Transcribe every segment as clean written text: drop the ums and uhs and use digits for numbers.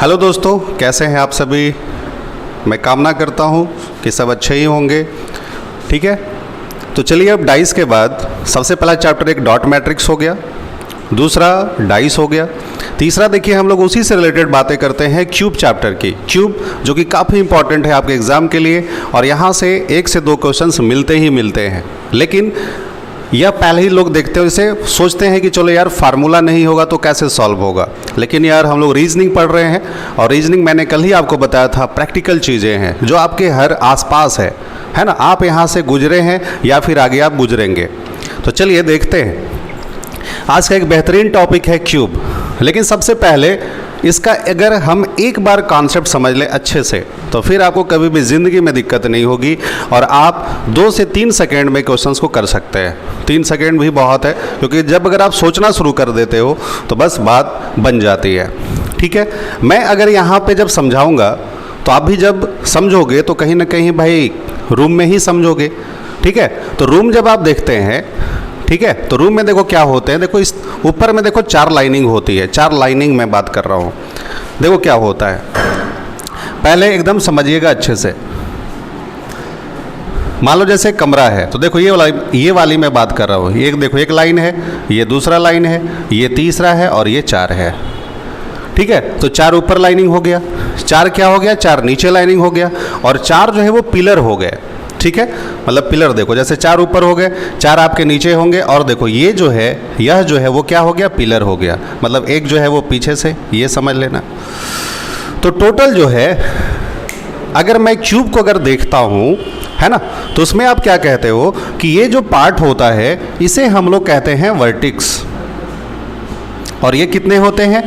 Hello दोस्तों, कैसे हैं आप सभी। मैं कामना करता हूं कि सब अच्छे ही होंगे। ठीक है, तो चलिए अब डाइस के बाद सबसे पहला चैप्टर एक डॉट मैट्रिक्स हो गया, दूसरा डाइस हो गया, तीसरा देखिए हम लोग उसी से रिलेटेड बातें करते हैं क्यूब चैप्टर की। क्यूब जो कि काफ़ी इंपॉर्टेंट है आपके एग्ज़ाम के लिए और यहाँ से 1 से 2 क्वेश्चंस मिलते ही मिलते हैं। लेकिन यह पहले ही लोग देखते हैं, इसे सोचते हैं कि चलो यार फार्मूला नहीं होगा तो कैसे सॉल्व होगा। लेकिन यार हम लोग रीजनिंग पढ़ रहे हैं और रीजनिंग मैंने कल ही आपको बताया था प्रैक्टिकल चीज़ें हैं जो आपके हर आसपास है ना। आप यहाँ से गुजरे हैं या फिर आगे आप गुजरेंगे। तो चलिए देखते हैं। आज का एक बेहतरीन टॉपिक है क्यूब। लेकिन सबसे पहले इसका अगर हम एक बार कॉन्सेप्ट समझ लें अच्छे से तो फिर आपको कभी भी ज़िंदगी में दिक्कत नहीं होगी और आप 2 से 3 सेकेंड में क्वेश्चंस को कर सकते हैं। 3 सेकेंड भी बहुत है, क्योंकि जब अगर आप सोचना शुरू कर देते हो तो बस बात बन जाती है। ठीक है, मैं अगर यहाँ पे जब समझाऊँगा तो आप भी जब समझोगे तो कहीं ना कहीं भाई रूम में ही समझोगे। ठीक है, तो रूम जब आप देखते हैं, ठीक है, तो रूम में देखो क्या होते हैं। देखो इस ऊपर में देखो 4 लाइनिंग होती है। 4 लाइनिंग मैं बात कर रहा हूँ। देखो क्या होता है, पहले एकदम समझिएगा अच्छे से। मान लो जैसे कमरा है तो देखो ये वाली मैं बात कर रहा हूँ। ये देखो एक लाइन है, ये दूसरा लाइन है, ये तीसरा है और ये 4 है। ठीक है, तो 4 ऊपर लाइनिंग हो गया, 4 क्या हो गया, 4 नीचे लाइनिंग हो गया और 4 जो है वो पिलर हो गए। ठीक है, मतलब पिलर देखो जैसे 4 ऊपर हो गए, 4 आपके नीचे होंगे और देखो ये जो है यह जो है वो क्या हो गया, पिलर हो गया। मतलब एक जो है वो पीछे से, ये समझ लेना। तो टोटल जो है अगर मैं क्यूब को अगर देखता हूँ है ना, तो उसमें आप क्या कहते हो कि ये जो पार्ट होता है इसे हम लोग कहते हैं वर्टिक्स। और ये कितने होते हैं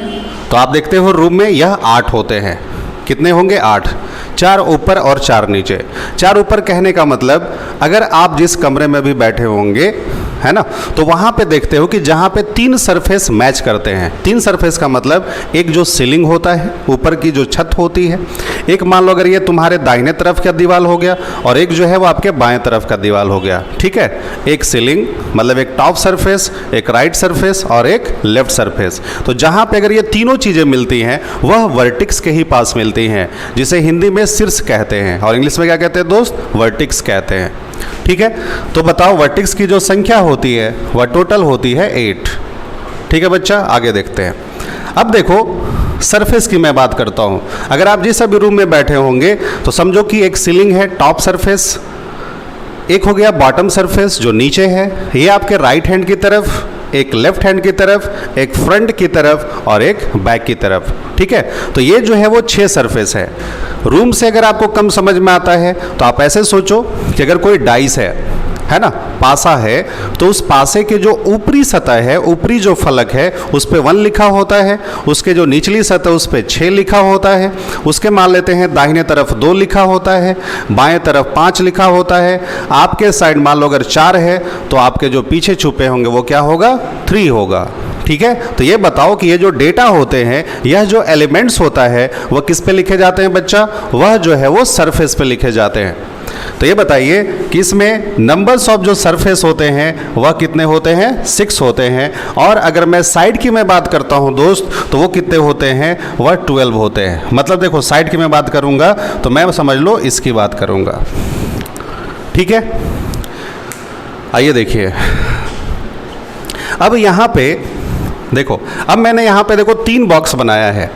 तो आप देखते हो रूम में यह 8 होते हैं। कितने होंगे, 8। 4 ऊपर और 4 नीचे। 4 ऊपर कहने का मतलब अगर आप जिस कमरे में भी बैठे होंगे है ना, तो वहाँ पे देखते हो कि जहाँ पे 3 सरफेस मैच करते हैं। 3 सरफेस का मतलब एक जो सीलिंग होता है, ऊपर की जो छत होती है, एक मान लो अगर ये तुम्हारे दाहिने तरफ का दीवार हो गया और एक जो है वो आपके बाएं तरफ का दीवार हो गया। ठीक है, एक सीलिंग मतलब एक टॉप सरफेस, एक राइट सरफेस और एक लेफ्ट सरफेस। तो जहाँ पे अगर ये तीनों चीज़ें मिलती हैं वह वर्टिक्स के ही पास मिलती हैं, जिसे हिंदी में शीर्ष कहते हैं और इंग्लिश में क्या कहते हैं दोस्त, वर्टिक्स कहते हैं। ठीक है, तो बताओ वर्टिक्स की जो संख्या होती है वह टोटल होती है 8। ठीक है बच्चा, आगे देखते हैं। अब देखो सरफेस की मैं बात करता हूँ। अगर आप जिस अभी रूम में बैठे होंगे तो समझो कि एक सीलिंग है टॉप सरफेस, एक हो गया बॉटम सरफेस जो नीचे है, ये आपके राइट हैंड की तरफ, एक लेफ्ट हैंड की तरफ, एक फ्रंट की तरफ और एक बैक की तरफ। ठीक है, तो ये जो है वो 6 सरफेस है। रूम से अगर आपको कम समझ में आता है तो आप ऐसे सोचो कि अगर कोई डाइस है ना, पासा है, तो उस पासे के जो ऊपरी सतह है, ऊपरी जो फलक है उस पे 1 लिखा होता है, उसके जो निचली सतह उस पे 6 लिखा होता है, उसके मान लेते हैं दाहिने तरफ 2 लिखा होता है, बाएं तरफ 5 लिखा होता है, आपके साइड मान लो अगर 4 है तो आपके जो पीछे छुपे होंगे वो क्या होगा, 3 होगा। ठीक है, तो ये बताओ कि ये जो डेटा होते हैं, यह जो एलिमेंट्स होता है वह किस पे लिखे जाते हैं बच्चा, वह जो है वो सरफेस पे लिखे जाते हैं। तो ये बताइए कि इसमें नंबर्स ऑफ जो सरफेस होते हैं वह कितने होते हैं, 6 होते हैं। और अगर मैं साइड की मैं बात करता हूं दोस्त तो वो कितने होते हैं, वह 12 होते हैं। मतलब देखो साइड की मैं बात करूंगा तो मैं समझ लो इसकी बात करूंगा। ठीक है, आइए देखिए अब यहाँ पे देखो, अब मैंने यहाँ पे देखो 3 बॉक्स बनाया है।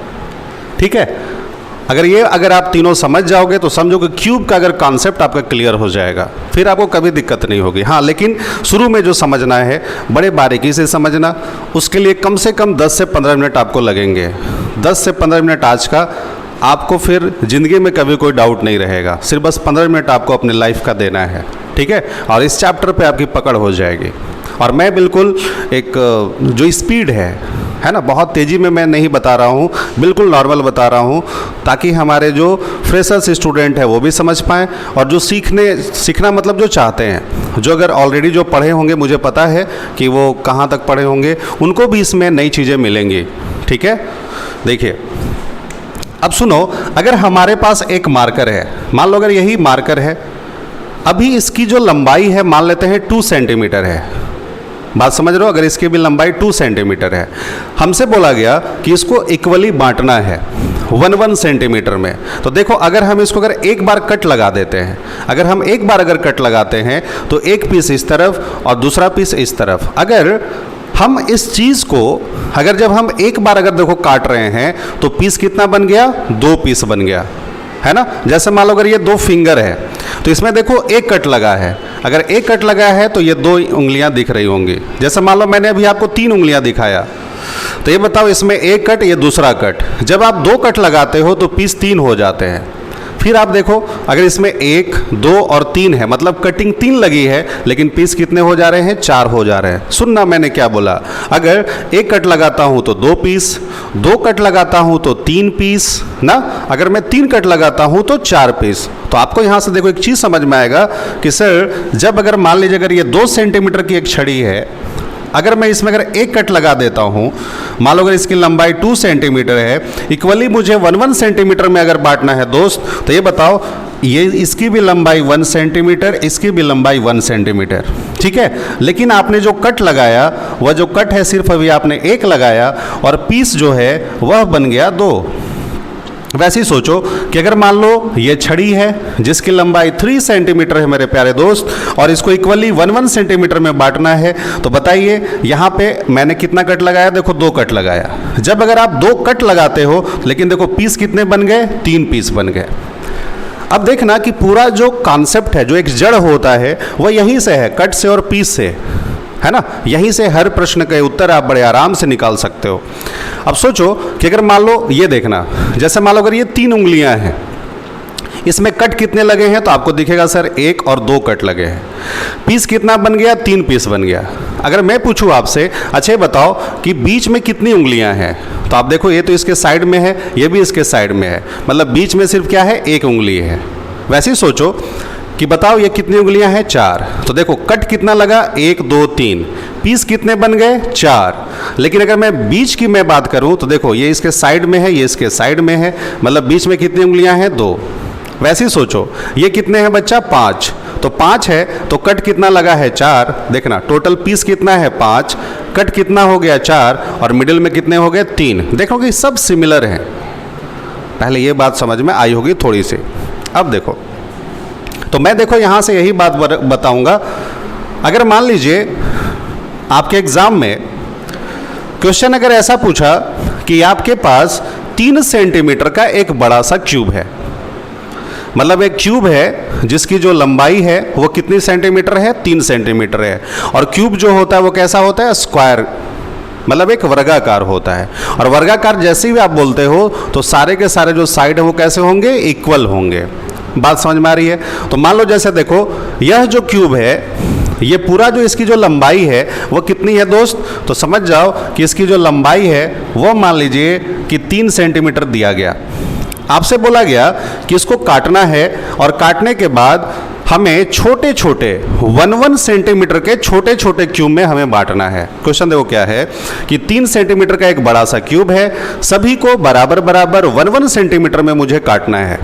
ठीक है, अगर आप तीनों समझ जाओगे तो समझो कि क्यूब का अगर कॉन्सेप्ट आपका क्लियर हो जाएगा, फिर आपको कभी दिक्कत नहीं होगी। हाँ, लेकिन शुरू में जो समझना है बड़े बारीकी से समझना, उसके लिए कम से कम 10 से 15 मिनट आपको लगेंगे। 10 से 15 मिनट आज का आपको फिर ज़िंदगी में कभी कोई डाउट नहीं रहेगा। सिर्फ बस 15 मिनट आपको अपने लाइफ का देना है। ठीक है, और इस चैप्टर पे आपकी पकड़ हो जाएगी। और मैं बिल्कुल एक जो स्पीड है ना, बहुत तेज़ी में मैं नहीं बता रहा हूँ, बिल्कुल नॉर्मल बता रहा हूँ, ताकि हमारे जो फ्रेशर्स स्टूडेंट है वो भी समझ पाएँ और जो सीखना मतलब जो चाहते हैं, जो अगर ऑलरेडी जो पढ़े होंगे, मुझे पता है कि वो कहाँ तक पढ़े होंगे, उनको भी इसमें नई चीज़ें मिलेंगी। ठीक है, देखिए अब सुनो, अगर हमारे पास एक मार्कर है, मान लो अगर यही मार्कर है, अभी इसकी जो लंबाई है मान लेते हैं 2 सेंटीमीटर है। बात समझ रहे हो, अगर इसकी भी लंबाई 2 सेंटीमीटर है, हमसे बोला गया कि इसको इक्वली बांटना है। 1 सेंटीमीटर में। तो देखो अगर हम इसको अगर एक बार कट लगा देते हैं, अगर हम एक बार अगर कट लगाते हैं तो एक पीस इस तरफ और दूसरा पीस इस तरफ, अगर हम इस चीज़ को अगर जब हम एक बार अगर देखो काट रहे हैं तो पीस कितना बन गया, 2 पीस बन गया, है ना। जैसे मान लो अगर ये 2 फिंगर है तो इसमें देखो एक कट लगा है, अगर एक कट लगा है तो ये 2 उंगलियां दिख रही होंगी। जैसे मान लो मैंने अभी आपको 3 उंगलियां दिखाया, तो ये बताओ इसमें एक कट, ये दूसरा कट, जब आप 2 कट लगाते हो तो पीस 3 हो जाते हैं। फिर आप देखो अगर इसमें 1, 2 और 3 है, मतलब कटिंग 3 लगी है, लेकिन पीस कितने हो जा रहे हैं, 4 हो जा रहे हैं। सुनना मैंने क्या बोला, अगर एक कट लगाता हूं तो 2 पीस, 2 कट लगाता हूं तो 3 पीस ना, अगर मैं 3 कट लगाता हूं तो 4 पीस। तो आपको यहां से देखो एक चीज समझ में आएगा कि सर जब अगर मान लीजिए अगर ये 2 सेंटीमीटर की एक छड़ी है, अगर मैं इसमें अगर एक कट लगा देता हूं, मान लो अगर इसकी लंबाई 2 सेंटीमीटर है, इक्वली मुझे 1 सेंटीमीटर में अगर बांटना है दोस्त, तो ये बताओ ये इसकी भी लंबाई 1 सेंटीमीटर, इसकी भी लंबाई 1 सेंटीमीटर, ठीक है। लेकिन आपने जो कट लगाया, वह जो कट है सिर्फ अभी आपने एक लगाया और पीस जो है वह बन गया 2। वैसे ही सोचो कि अगर मान लो ये छड़ी है जिसकी लंबाई 3 सेंटीमीटर है मेरे प्यारे दोस्त, और इसको इक्वली 1 सेंटीमीटर में बांटना है, तो बताइए यहाँ पे मैंने कितना कट लगाया, देखो 2 कट लगाया। जब अगर आप 2 कट लगाते हो, लेकिन देखो पीस कितने बन गए, 3 पीस बन गए। अब देखना कि पूरा जो कॉन्सेप्ट है, जो एक जड़ होता है, वह यहीं से है, कट से और पीस से, है ना। यहीं से हर प्रश्न के उत्तर आप बड़े आराम से निकाल सकते हो। अब सोचो कि अगर मान लो ये देखना, जैसे मान लो अगर ये 3 उंगलियां हैं, इसमें कट कितने लगे हैं, तो आपको दिखेगा सर 1 और 2 कट लगे हैं। पीस कितना बन गया, 3 पीस बन गया। अगर मैं पूछूं आपसे, अच्छा बताओ कि बीच में कितनी उंगलियां हैं, तो आप देखो ये तो इसके साइड में है, ये भी इसके साइड में है, मतलब बीच में सिर्फ क्या है, 1 उंगली है। वैसे ही सोचो कि बताओ ये कितनी उंगलियां हैं, 4। तो देखो कट कितना लगा, 1, 2, 3, पीस कितने बन गए, 4। लेकिन अगर मैं बीच की मैं बात करूं तो देखो ये इसके साइड में है, ये इसके साइड में है, मतलब बीच में कितनी उंगलियां हैं, 2। वैसे ही सोचो ये कितने हैं बच्चा, 5। तो 5 है तो कट कितना लगा है, 4। देखना टोटल पीस कितना है, 5, कट कितना हो गया, 4, और मिडिल में कितने हो गए, 3। देखोगे सब सिमिलर हैं। पहले ये बात समझ में आई होगी थोड़ी सी। अब देखो, तो मैं देखो यहां से यही बात बताऊंगा, अगर मान लीजिए आपके एग्जाम में क्वेश्चन अगर ऐसा पूछा कि आपके पास 3 सेंटीमीटर का एक बड़ा सा क्यूब है, मतलब एक क्यूब है जिसकी जो लंबाई है वो कितनी सेंटीमीटर है, 3 सेंटीमीटर है, और क्यूब जो होता है वो कैसा होता है, स्क्वायर, मतलब एक वर्गाकार होता है। और वर्गाकार जैसे भी आप बोलते हो तो सारे के सारे जो साइड है वो कैसे होंगे, इक्वल होंगे। बात समझ में आ रही है। तो मान लो जैसे देखो यह जो क्यूब है, ये पूरा जो इसकी जो लंबाई है वो कितनी है दोस्त, तो समझ जाओ कि इसकी जो लंबाई है वो मान लीजिए कि 3 सेंटीमीटर दिया गया। आपसे बोला गया कि इसको काटना है, और काटने के बाद हमें छोटे छोटे 1 सेंटीमीटर के छोटे छोटे क्यूब में हमें बांटना है। क्वेश्चन देखो क्या है कि 3 सेंटीमीटर का एक बड़ा सा क्यूब है, सभी को बराबर बराबर 1 सेंटीमीटर में मुझे काटना है,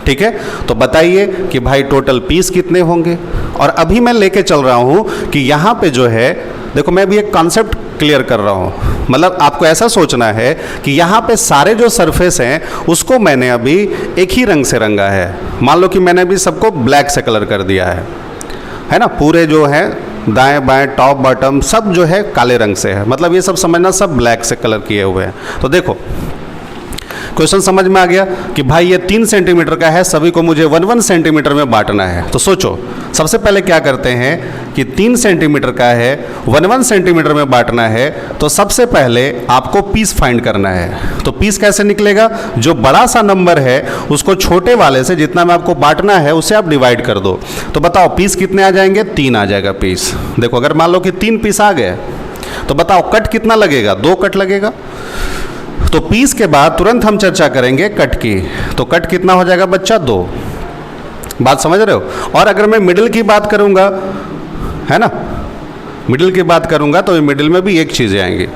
ठीक है। तो बताइए कि भाई टोटल पीस कितने होंगे। और अभी मैं लेके चल रहा हूं कि यहां पे जो है, देखो मैं भी एक कॉन्सेप्ट क्लियर कर रहा हूं, मतलब आपको ऐसा सोचना है कि यहाँ पे सारे जो सरफेस हैं उसको मैंने अभी एक ही रंग से रंगा है। मान लो कि मैंने अभी सबको ब्लैक से कलर कर दिया है ना, पूरे जो है दाएं बाएं टॉप बॉटम सब जो है काले रंग से है, मतलब ये सब समझना सब ब्लैक से कलर किए हुए हैं। तो देखो क्वेश्चन समझ में आ गया कि भाई ये 3 सेंटीमीटर का है, सभी को मुझे 1 सेंटीमीटर में बांटना है। तो सोचो सबसे पहले क्या करते हैं कि 3 सेंटीमीटर का है, 1 सेंटीमीटर में बांटना है, तो सबसे पहले आपको पीस फाइंड करना है। तो पीस कैसे निकलेगा, जो बड़ा सा नंबर है उसको छोटे वाले से जितना में आपको बांटना है उसे आप डिवाइड कर दो। तो बताओ पीस कितने आ जाएंगे, 3 आ जाएगा पीस। देखो अगर मान लो कि 3 पीस आ गए तो बताओ कट कितना लगेगा, 2 कट लगेगा। तो पीस के बाद तुरंत हम चर्चा करेंगे कट की। तो कट कितना हो जाएगा बच्चा, 2। बात समझ रहे हो। और अगर मैं मिडिल की बात करूंगा, है ना, मिडिल की बात करूंगा तो मिडिल में भी एक चीज़ें आएंगी।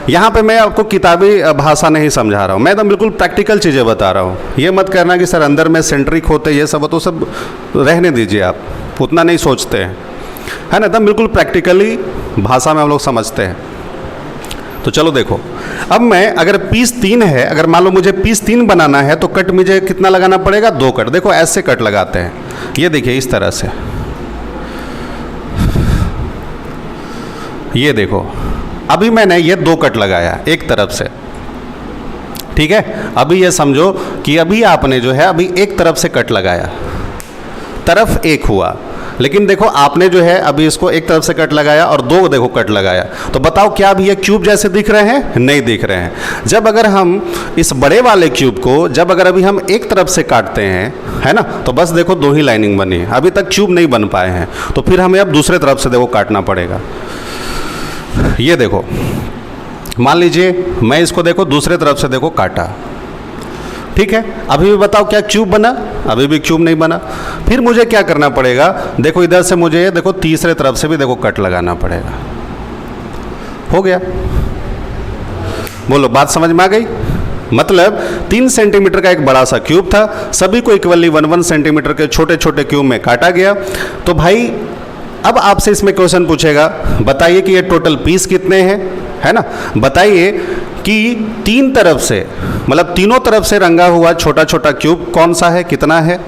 यहाँ पे मैं आपको किताबी भाषा नहीं समझा रहा हूँ, मैं एकदम बिल्कुल प्रैक्टिकल चीज़ें बता रहा हूँ। ये मत करना कि सर अंदर में सेंट्रिक होते ये सब, तो सब रहने दीजिए, आप उतना नहीं सोचते हैं, है ना, एकदम बिल्कुल प्रैक्टिकली भाषा में हम लोग समझते हैं। तो तो चलो देखो, अब मैं अगर पीस 3 है, अगर मान लो मुझे पीस 3 बनाना है तो कट मुझे कितना लगाना पड़ेगा, 2 कट। देखो ऐसे कट लगाते हैं, ये देखिए इस तरह से, ये देखो अभी मैंने ये 2 कट लगाया एक तरफ से, ठीक है। अभी ये समझो कि अभी आपने जो है अभी एक तरफ से कट लगाया, तरफ एक हुआ, लेकिन देखो आपने जो है अभी इसको एक तरफ से कट लगाया और 2 देखो कट लगाया, तो बताओ क्या अभी ये क्यूब जैसे दिख रहे हैं? नहीं दिख रहे हैं। जब अगर हम इस बड़े वाले क्यूब को जब अगर अभी हम एक तरफ से काटते हैं, है ना, तो बस देखो 2 ही लाइनिंग बनी है, अभी तक क्यूब नहीं बन पाए हैं, तो फिर हमें अब दूसरे तरफ से देखो काटना पड़ेगा। ये देखो मान लीजिए मैं इसको देखो दूसरे तरफ से देखो काटा, ठीक है। अभी भी बताओ क्या क्यूब बना? अभी भी क्यूब नहीं बना। फिर मुझे क्या करना पड़ेगा, देखो इधर से मुझे देखो तीसरे तरफ से भी देखो कट लगाना पड़ेगा। हो गया, बोलो बात समझ में आ गई? मतलब 3 सेंटीमीटर का एक बड़ा सा क्यूब था, सभी को इक्वली 1-1 सेंटीमीटर के छोटे छोटे क्यूब में काटा गया। तो भाई अब आपसे इसमें क्वेश्चन पूछेगा, बताइए कि ये टोटल पीस कितने हैं, है ना। बताइए कि 3 तरफ से मतलब तीनों तरफ से रंगा हुआ छोटा छोटा क्यूब कौन सा है, कितना है।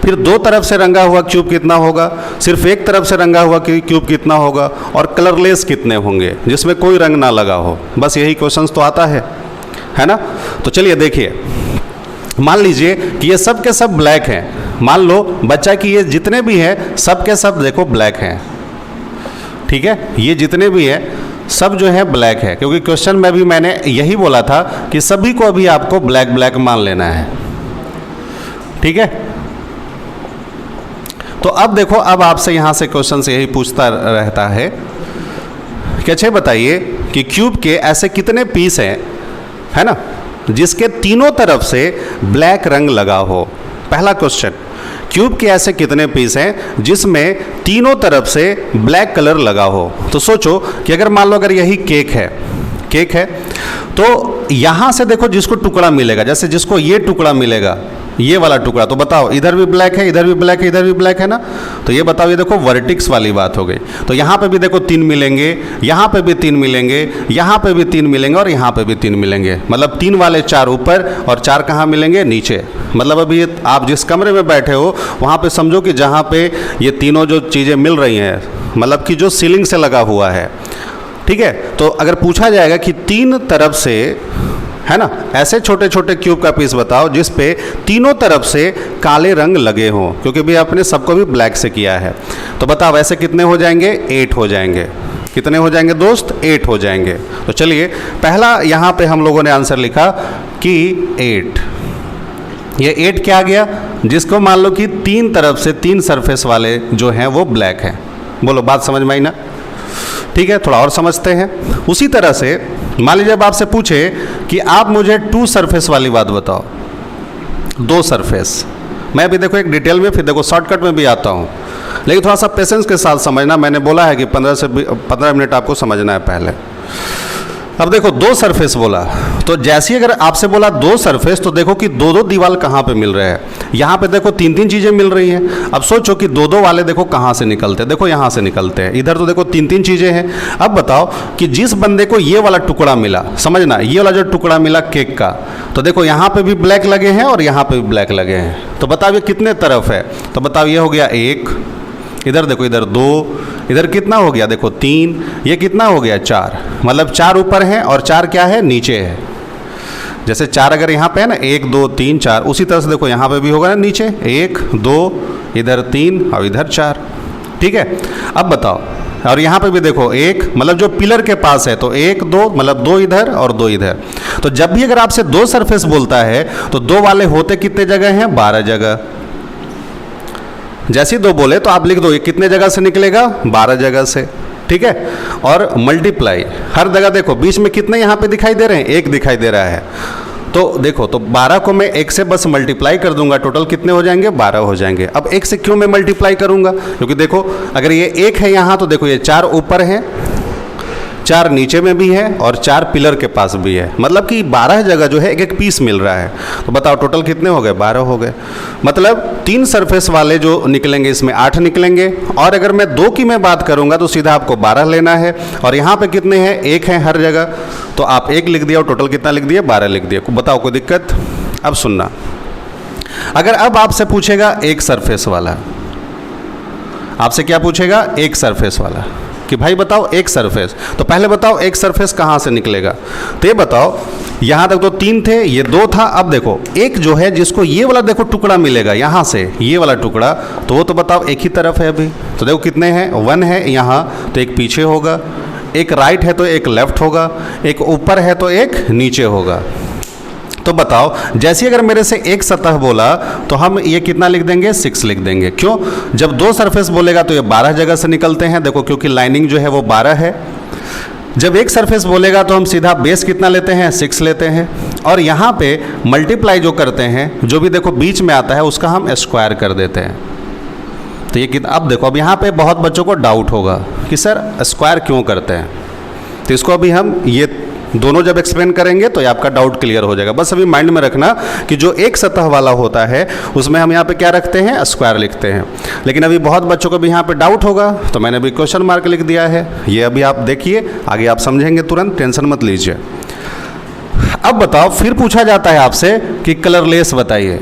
फिर 2 तरफ से रंगा हुआ क्यूब कितना होगा, सिर्फ एक तरफ से रंगा हुआ क्यूब कितना होगा, और कलरलेस कितने होंगे जिसमें कोई रंग ना लगा हो। बस यही क्वेश्चन तो आता है ना। तो चलिए देखिए, मान लीजिए कि ये सब के सब ब्लैक हैं। मान लो बच्चा कि ये जितने भी हैं सब के सब देखो ब्लैक हैं, ठीक है। ये जितने भी हैं सब जो है ब्लैक है, क्योंकि क्वेश्चन में भी मैंने यही बोला था कि सभी को अभी आपको ब्लैक ब्लैक मान लेना है, ठीक है। तो अब देखो, अब आपसे यहां से क्वेश्चन से यही पूछता रहता है कि अच्छा बताइए कि क्यूब के ऐसे कितने पीस हैं, है ना, जिसके तीनों तरफ से ब्लैक रंग लगा हो। पहला क्वेश्चन, क्यूब के ऐसे कितने पीस हैं जिसमें तीनों तरफ से ब्लैक कलर लगा हो। तो सोचो कि अगर मान लो अगर यही केक है तो यहाँ से देखो जिसको टुकड़ा मिलेगा, जैसे जिसको ये टुकड़ा मिलेगा, ये वाला टुकड़ा, तो बताओ इधर भी ब्लैक है, इधर भी ब्लैक है, इधर भी ब्लैक है ना। तो ये बताओ, ये देखो वर्टिक्स वाली बात हो गई। तो यहाँ पे भी देखो 3 मिलेंगे, यहाँ पे भी 3 मिलेंगे, यहाँ पे भी 3 मिलेंगे और यहाँ पे भी 3 मिलेंगे। मतलब 3 वाले 4 ऊपर और 4 कहाँ मिलेंगे? नीचे। मतलब अभी आप जिस कमरे में बैठे हो वहाँ पे समझो कि जहाँ पे ये तीनों जो चीज़ें मिल रही हैं, मतलब कि जो सीलिंग से लगा हुआ है, ठीक है। तो अगर पूछा जाएगा कि 3 तरफ से, है ना, ऐसे छोटे छोटे क्यूब का पीस बताओ जिस पे तीनों तरफ से काले रंग लगे हों, क्योंकि भी आपने सबको भी ब्लैक से किया है। तो बताओ ऐसे कितने हो जाएंगे? 8 हो जाएंगे। कितने हो जाएंगे दोस्त? 8 हो जाएंगे। तो चलिए पहला यहाँ पे हम लोगों ने आंसर लिखा कि 8। ये 8 क्या आ गया? जिसको मान लो कि 3 तरफ से 3 सरफेस वाले जो हैं वो ब्लैक हैं। बोलो बात समझ में आई ना? ठीक है, थोड़ा और समझते हैं। उसी तरह से मान लीजिए अब आपसे पूछे कि आप मुझे 2 सरफेस वाली बात बताओ, 2 सरफेस। मैं अभी देखो एक डिटेल में, फिर देखो शॉर्टकट में भी आता हूँ, लेकिन थोड़ा सा पेशेंस के साथ समझना। मैंने बोला है कि 15 मिनट आपको समझना है पहले। अब देखो 2 सरफेस बोला, तो जैसे ही अगर आपसे बोला 2 सरफेस, तो देखो कि 2-2 दीवार कहाँ पे मिल रहे हैं। यहाँ पे देखो 3-3 चीज़ें मिल रही हैं। अब सोचो कि 2-2 वाले देखो कहाँ से निकलते हैं, देखो यहाँ से निकलते हैं। इधर तो देखो 3-3 चीज़ें हैं। अब बताओ कि जिस बंदे को ये वाला टुकड़ा मिला, समझना, ये वाला जो टुकड़ा मिला केक का, तो देखो यहाँ पे भी ब्लैक लगे हैं और यहाँ पे भी ब्लैक लगे हैं। तो बताओ ये कितने तरफ है? तो बताओ ये हो गया 1, इधर देखो इधर 2, इधर कितना हो गया? देखो 3, ये कितना हो गया? 4। मतलब 4 ऊपर है और 4 क्या है? नीचे है। जैसे 4 अगर यहाँ पे है ना, 1 2 3 4, उसी तरह से देखो यहाँ पे भी होगा ना नीचे 1 2, इधर 3 और इधर 4। ठीक है, अब बताओ, और यहाँ पे भी देखो 1, मतलब जो पिलर के पास है, तो 1 2, मतलब 2 इधर और 2 इधर। तो जब भी अगर आपसे 2 सरफेस बोलता है तो 2 वाले होते कितने जगह हैं? 12 जगह। जैसे ही 2 बोले तो आप लिख दो ये कितने जगह से निकलेगा? 12 जगह से। ठीक है, और मल्टीप्लाई हर जगह देखो बीच में कितने यहाँ पे दिखाई दे रहे हैं? 1 दिखाई दे रहा है। तो देखो, तो 12 को मैं 1 से बस मल्टीप्लाई कर दूंगा, टोटल कितने हो जाएंगे? 12 हो जाएंगे। अब 1 से क्यों मैं मल्टीप्लाई करूंगा? क्योंकि देखो अगर ये 1 है यहाँ, तो देखो ये 4 ऊपर है, 4 नीचे में भी है और 4 पिलर के पास भी है, मतलब कि 12 जगह जो है एक एक पीस मिल रहा है। तो बताओ टोटल कितने हो गए? 12 हो गए। मतलब 3 सरफेस वाले जो निकलेंगे इसमें 8 निकलेंगे, और अगर मैं 2 की मैं बात करूंगा तो सीधा आपको 12 लेना है, और यहाँ पे कितने हैं? 1 है हर जगह, तो आप 1 लिख दिया और टोटल कितना लिख दिया? 12 लिख दिया। बताओ कोई दिक्कत? अब सुनना, अगर अब आपसे पूछेगा एक सरफेस वाला, आपसे क्या पूछेगा? एक सरफेस वाला, कि भाई बताओ एक सरफेस, तो पहले बताओ एक सरफेस कहाँ से निकलेगा? तो ये बताओ, यहाँ तक तो 3 थे, ये 2 था, अब देखो एक जो है जिसको ये वाला देखो टुकड़ा मिलेगा यहाँ से, ये वाला टुकड़ा, तो वो तो बताओ एक ही तरफ है अभी। तो देखो कितने हैं? 1 है यहाँ, तो एक पीछे होगा, एक राइट है तो एक लेफ्ट होगा, एक ऊपर है तो एक नीचे होगा। तो बताओ, जैसे अगर मेरे से एक सतह बोला तो हम ये कितना लिख देंगे? 6 लिख देंगे। क्यों? जब 2 सरफेस बोलेगा तो ये 12 जगह से निकलते हैं, देखो क्योंकि लाइनिंग जो है वो 12 है। जब एक सरफेस बोलेगा तो हम सीधा बेस कितना लेते हैं? 6 लेते हैं, और यहाँ पे मल्टीप्लाई जो करते हैं, जो भी देखो बीच में आता है उसका हम स्क्वायर कर देते हैं। तो ये कितना? अब देखो, अब यहाँ पे बहुत बच्चों को डाउट होगा कि सर स्क्वायर क्यों करते हैं, तो इसको अभी हम ये दोनों जब एक्सप्लेन करेंगे तो ये आपका डाउट क्लियर हो जाएगा। बस अभी माइंड में रखना कि जो एक सतह वाला होता है उसमें हम यहाँ पे क्या रखते हैं? स्क्वायर लिखते हैं। लेकिन अभी बहुत बच्चों को भी यहाँ पे डाउट होगा, तो मैंने अभी क्वेश्चन मार्क लिख दिया है, ये अभी आप देखिए, आगे आप समझेंगे तुरंत, टेंशन मत लीजिए। अब बताओ, फिर पूछा जाता है आपसे कि कलरलेस बताइए।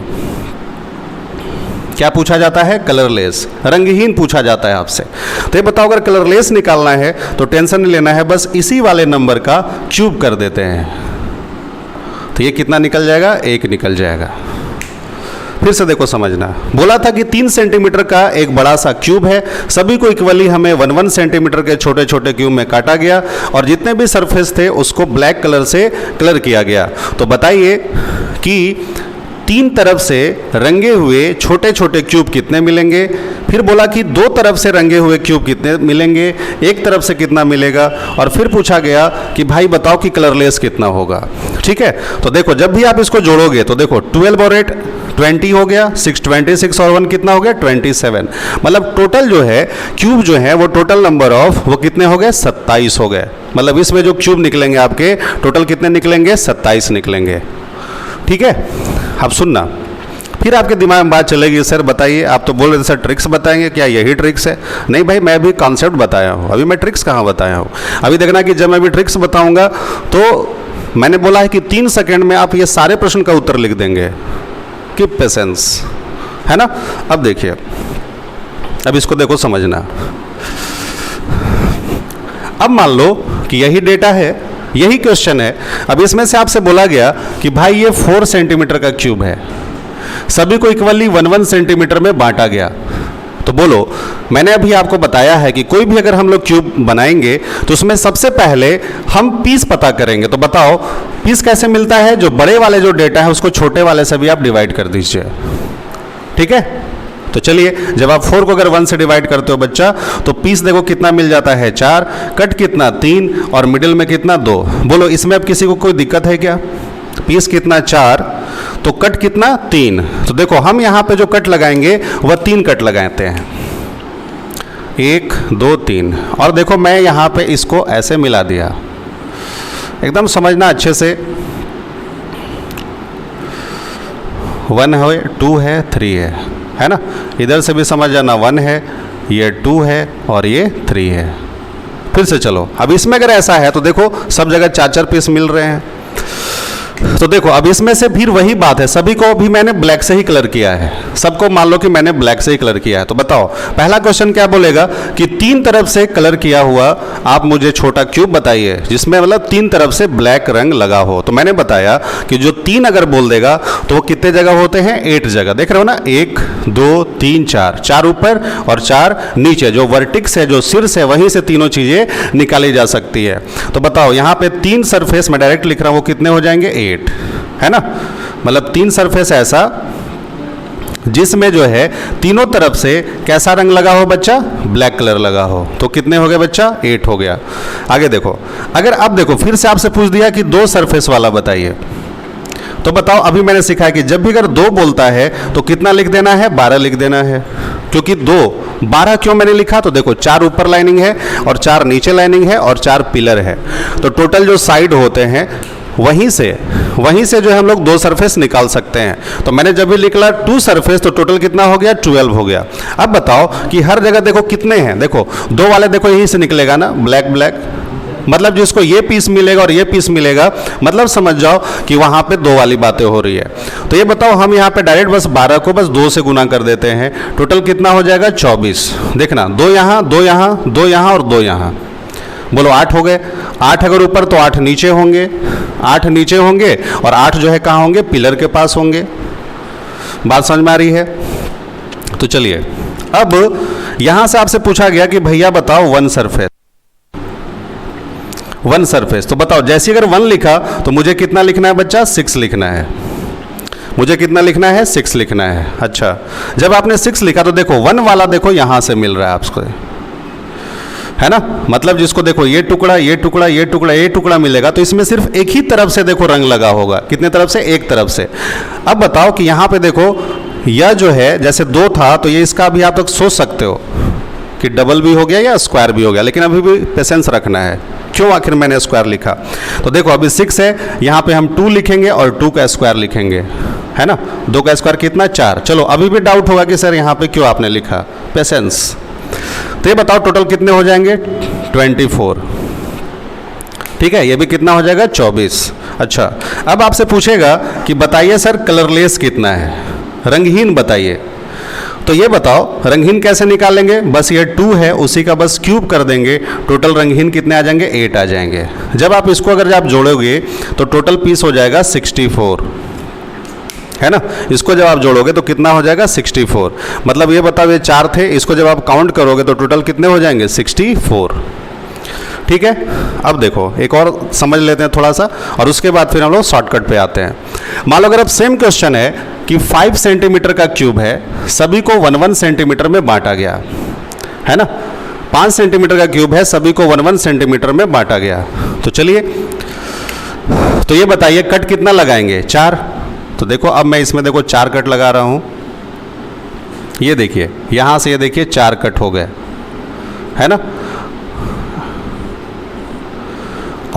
क्या पूछा जाता है? कलरलेस, रंगहीन पूछा जाता है आपसे। तो ये बताओ, अगर कलरलेस निकालना है तो टेंशन नहीं लेना है, बस इसी वाले नंबर का क्यूब कर देते हैं, तो ये कितना निकल जाएगा? 1 निकल जाएगा। फिर से देखो समझना, बोला था कि 3 सेंटीमीटर का एक बड़ा सा क्यूब है, सभी को इक्वली हमें 1-1 सेंटीमीटर के छोटे छोटे क्यूब में काटा गया, और जितने भी सरफेस थे उसको ब्लैक कलर से कलर किया गया। तो बताइए कि 3 तरफ से रंगे हुए छोटे छोटे क्यूब कितने मिलेंगे? फिर बोला कि 2 तरफ से रंगे हुए क्यूब कितने मिलेंगे, 1 तरफ से कितना मिलेगा, और फिर पूछा गया कि भाई बताओ कि कलरलेस कितना होगा। ठीक है, तो देखो जब भी आप इसको जोड़ोगे तो देखो 12 और 8 20 हो गया, 6 26 और 1 कितना हो गया? 27। मतलब टोटल जो है क्यूब जो है वो टोटल नंबर ऑफ वो कितने हो गए? 27 हो गए। मतलब इसमें जो क्यूब निकलेंगे आपके टोटल कितने निकलेंगे? 27 निकलेंगे। ठीक है, अब सुनना, फिर आपके दिमाग में बात चलेगी, सर बताइए, आप तो बोल रहे थे सर ट्रिक्स बताएंगे, क्या यही ट्रिक्स है? नहीं भाई, मैं अभी कॉन्सेप्ट बताया हूँ, अभी मैं ट्रिक्स कहाँ बताया हूँ। अभी देखना कि जब मैं अभी ट्रिक्स बताऊँगा तो मैंने बोला है कि 3 सेकेंड में आप ये सारे प्रश्न का उत्तर लिख देंगे। कीप पेशेंस, है ना? अब देखिए, अब इसको देखो समझना। अब मान लो कि यही डेटा है, यही क्वेश्चन है, अब इसमें से आपसे बोला गया कि भाई ये 4 सेंटीमीटर का क्यूब है, सभी को इक्वली 1-1 सेंटीमीटर में बांटा गया। तो बोलो, मैंने अभी आपको बताया है कि कोई भी अगर हम लोग क्यूब बनाएंगे तो उसमें सबसे पहले हम पीस पता करेंगे। तो बताओ पीस कैसे मिलता है? जो बड़े वाले जो डेटा है उसको छोटे वाले से भी आप डिवाइड कर दीजिए। ठीक है, तो चलिए, जब आप 4 को अगर 1 से डिवाइड करते हो बच्चा, तो पीस देखो कितना मिल जाता है? 4, कट कितना? 3, और मिडिल में कितना? 2। बोलो इसमें अब किसी को कोई दिक्कत है क्या? पीस कितना? 4, तो कट कितना? 3। तो देखो हम यहाँ पे जो कट लगाएंगे वह 3 कट लगाते हैं, 1 2 3, और देखो मैं यहाँ पे इसको ऐसे मिला दिया। एकदम समझना अच्छे से, 1 है, 2 है, 3 है ना? इधर से भी समझ जाना, 1 है, ये 2 है और ये 3 है। फिर से चलो, अब इसमें अगर ऐसा है तो देखो सब जगह 4-4 पीस मिल रहे हैं। तो देखो अब इसमें से फिर वही बात है, सभी को भी मैंने ब्लैक से ही कलर किया है, सबको मान लो कि मैंने ब्लैक से ही कलर किया है। तो बताओ पहला क्वेश्चन क्या बोलेगा कि 3 तरफ से कलर किया हुआ आप मुझे छोटा क्यूब बताइए जिसमें मतलब 3 तरफ से ब्लैक रंग लगा हो। तो मैंने बताया कि जो 3 अगर बोल देगा तो वो कितने जगह होते हैं? 8 जगह। देख रहे हो ना, 1 2 3 4, 4 ऊपर और 4 नीचे, जो वर्टिक्स है, जो शीर्ष है, वहीं से तीनों चीजें निकाली जा सकती है। तो बताओ यहाँ पे 3 सरफेस मैं डायरेक्ट लिख रहा हूँ, वो कितने हो जाएंगे? 8, है ना? मतलब 3 सरफेस ऐसा जिसमें जो है तीनों तरफ से कैसा रंग लगा हो बच्चा? ब्लैक कलर लगा हो। तो कितने हो गए बच्चा? 8 हो गया। आगे देखो, अगर अब देखो फिर से आपसे पूछ दिया कि 2 सरफेस वाला बताइए, तो बताओ अभी मैंने सीखा है कि जब भी अगर 2 बोलता है तो कितना लिख देना है? 12 लिख देना है। क्योंकि 12 क्यों मैंने लिखा, तो देखो 4 ऊपर लाइनिंग है और 4 नीचे लाइनिंग है और 4 पिलर है, तो टोटल जो साइड होते हैं वहीं से जो है हम लोग 2 सरफेस निकाल सकते हैं। तो मैंने जब भी लिखा 2 सरफेस तो टोटल कितना हो गया, 12 हो गया। अब बताओ कि हर जगह देखो कितने हैं, देखो 2 वाले देखो यहीं से निकलेगा ना, ब्लैक ब्लैक, मतलब जिसको ये पीस मिलेगा और ये पीस मिलेगा, मतलब समझ जाओ कि वहाँ पे 2 वाली बातें हो रही है। तो ये बताओ हम यहाँ पे डायरेक्ट बस 12 को बस 2 से गुना कर देते हैं, टोटल कितना हो जाएगा 24। देखना 2 यहाँ 2 यहाँ 2 यहाँ और 2 यहाँ, बोलो 8 हो गए। 8 अगर ऊपर तो 8 नीचे होंगे, 8 नीचे होंगे और 8 जो है कहाँ होंगे, पिलर के पास होंगे। बात समझ में आ रही है? तो चलिए अब यहाँ से आपसे पूछा गया कि भैया बताओ 1 सरफेस, तो बताओ जैसे अगर 1 लिखा तो मुझे कितना लिखना है बच्चा, 6 लिखना है। मुझे कितना लिखना है, 6 लिखना है। अच्छा, जब आपने 6 लिखा तो देखो 1 वाला देखो यहाँ से मिल रहा है आपको, है ना, मतलब जिसको देखो ये टुकड़ा ये टुकड़ा ये टुकड़ा ये टुकड़ा मिलेगा, तो इसमें सिर्फ एक ही तरफ से देखो रंग लगा होगा। कितने तरफ से, एक तरफ से। अब बताओ कि यहाँ पे देखो यह जो है जैसे 2 था तो ये इसका भी आप लोग सोच सकते हो कि डबल भी हो गया या स्क्वायर भी हो गया, लेकिन अभी भी पेशेंस रखना है, क्यों आखिर मैंने स्क्वायर लिखा। तो देखो अभी 6 है, यहाँ पे हम 2 लिखेंगे और 2 का स्क्वायर लिखेंगे, है ना। 2 का स्क्वायर कितना, 4। चलो अभी भी डाउट होगा कि सर यहाँ पे क्यों आपने लिखा, पेशेंस। तो ये बताओ टोटल कितने हो जाएंगे, 24। ठीक है, ये भी कितना हो जाएगा, 24। अच्छा, अब आपसे पूछेगा कि बताइए सर कलरलेस कितना है, रंगहीन बताइए। तो ये बताओ रंगहीन कैसे निकालेंगे, बस ये 2 है उसी का बस क्यूब कर देंगे, टोटल रंगहीन कितने आ जाएंगे, 8 आ जाएंगे। जब आप इसको अगर आप जोड़ोगे तो टोटल पीस हो जाएगा 64, है ना। इसको जब आप जोड़ोगे तो कितना हो जाएगा, 64। मतलब ये बताओ ये 4 थे, इसको जब आप काउंट करोगे तो टोटल कितने हो जाएंगे, 64। ठीक है, अब देखो एक और समझ लेते हैं थोड़ा सा और उसके बाद फिर हम लोग शॉर्टकट पे आते हैं। मान लो अगर अब सेम क्वेश्चन है कि 5 सेंटीमीटर का क्यूब है, सभी को 1-1 सेंटीमीटर में बांटा गया, है ना। 5 सेंटीमीटर का क्यूब है, सभी को 1-1 सेंटीमीटर में बांटा गया। तो चलिए, तो ये बताइए कट कितना लगाएंगे, 4। तो देखो अब मैं इसमें देखो 4 कट लगा रहा हूँ, ये देखिए यहाँ से ये देखिए 4 कट हो गए, है ना।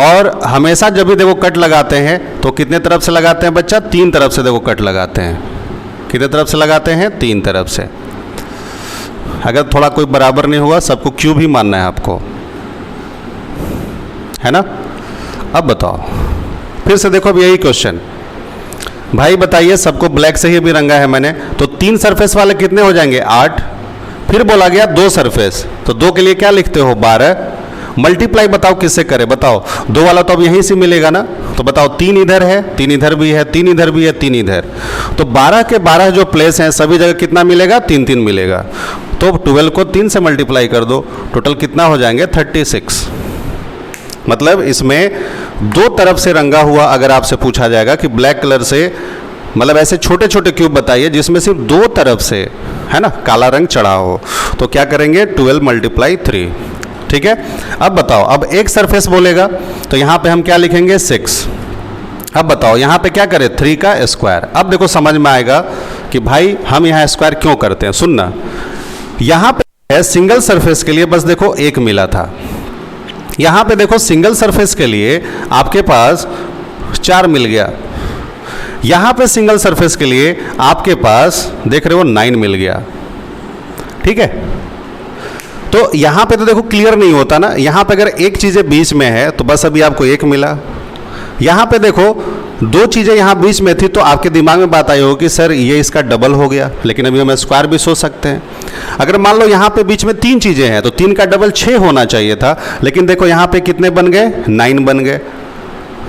और हमेशा जब भी देखो कट लगाते हैं तो कितने तरफ से लगाते हैं बच्चा, 3 तरफ से देखो कट लगाते हैं। कितने तरफ से लगाते हैं, 3 तरफ से। अगर थोड़ा कोई बराबर नहीं होगा सबको क्यूब ही मानना है आपको, है ना। अब बताओ फिर से देखो अब यही क्वेश्चन, भाई बताइए सबको ब्लैक से ही भी रंगा है मैंने, तो 3 सरफेस वाले कितने हो जाएंगे, 8। फिर बोला गया 2 सरफेस, तो 2 के लिए क्या लिखते हो, 12। मल्टीप्लाई बताओ किससे करें, बताओ 2 वाला तो अब यहीं से मिलेगा ना, तो बताओ 3 इधर है, 3 इधर भी है, 3 इधर भी है, 3 इधर, तो 12 के 12 जो प्लेस हैं सभी जगह कितना मिलेगा, 3-3 मिलेगा। तो 12 को 3 से मल्टीप्लाई कर दो, टोटल कितना हो जाएंगे, 36। मतलब इसमें 2 तरफ से रंगा हुआ अगर आपसे पूछा जाएगा कि ब्लैक कलर से, मतलब ऐसे छोटे छोटे क्यूब बताइए जिसमें सिर्फ 2 तरफ से, है ना, काला रंग चढ़ा हो, तो क्या करेंगे, 12 × 3। ठीक है, अब बताओ अब एक सरफेस बोलेगा तो यहाँ पे हम क्या लिखेंगे, 6। अब बताओ यहाँ पे क्या करें, 3 का स्क्वायर। अब देखो समझ में आएगा कि भाई हम यहाँ स्क्वायर क्यों करते हैं। सुनना, यहाँ पे सिंगल सरफेस के लिए बस देखो 1 मिला था, यहाँ पे देखो सिंगल सरफेस के लिए आपके पास 4 मिल गया, यहाँ पे सिंगल सरफेस के लिए आपके पास देख रहे हो 9 मिल गया। ठीक है, तो यहाँ पे तो देखो क्लियर नहीं होता ना, यहाँ पे अगर एक चीज़ें बीच में है तो बस अभी आपको 1 मिला, यहाँ पे देखो 2 चीज़ें यहाँ बीच में थी तो आपके दिमाग में बात आई होगी कि सर ये इसका डबल हो गया, लेकिन अभी हम स्क्वायर भी सोच सकते हैं। अगर मान लो यहाँ पे बीच में 3 चीज़ें हैं तो 3 का डबल 6 होना चाहिए था, लेकिन देखो यहाँ पे कितने बन गए, 9 बन गए।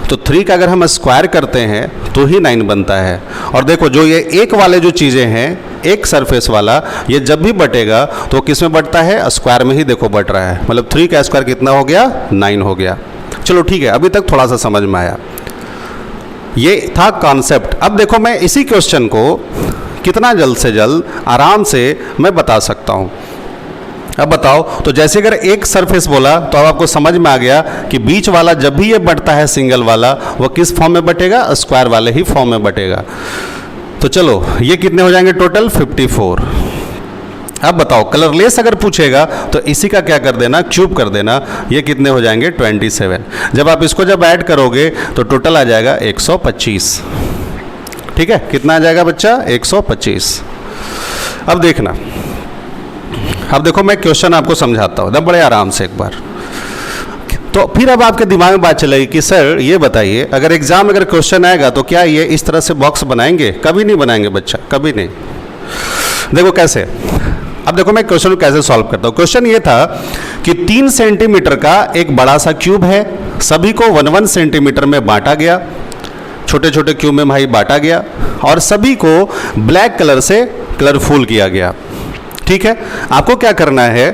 तो 3 का अगर हम स्क्वायर करते हैं तो ही 9 बनता है। और देखो जो ये एक वाले जो चीज़ें हैं, एक सरफेस वाला, ये जब भी बटेगा तो किस में बटता है, स्क्वायर में ही देखो बट रहा है। मतलब 3 का स्क्वायर कितना हो गया, 9 हो गया। चलो ठीक है, अभी तक थोड़ा सा समझ में आया, ये था कॉन्सेप्ट। अब देखो मैं इसी क्वेश्चन को कितना जल्द से जल्द आराम से मैं बता सकता हूँ। अब बताओ, तो जैसे अगर एक सरफेस बोला तो अब आपको समझ में आ गया कि बीच वाला जब भी ये बढ़ता है सिंगल वाला, वो किस फॉर्म में बटेगा, स्क्वायर वाले ही फॉर्म में बटेगा। तो चलो ये कितने हो जाएंगे टोटल, 54। अब बताओ कलरलेस अगर पूछेगा तो इसी का क्या कर देना, क्यूब कर देना। ये कितने हो जाएंगे 27। जब आप इसको जब ऐड करोगे तो टोटल आ जाएगा 125। ठीक है, कितना आ जाएगा बच्चा 125। अब देखना, अब देखो मैं क्वेश्चन आपको समझाता हूँ बड़े आराम से एक बार, तो फिर अब आपके दिमाग में बात चलेगी कि सर ये बताइए अगर एग्जाम अगर क्वेश्चन आएगा तो क्या ये इस तरह से बॉक्स बनाएंगे? कभी नहीं बनाएंगे बच्चा, कभी नहीं। देखो कैसे, अब देखो मैं क्वेश्चन को कैसे सॉल्व करता हूँ। क्वेश्चन ये था कि 3 सेंटीमीटर का एक बड़ा सा क्यूब है, सभी को 1-1 सेंटीमीटर में बांटा गया, छोटे छोटे क्यूब में भाई बांटा गया, और सभी को ब्लैक कलर से कलरफुल किया गया। ठीक है, आपको क्या करना है,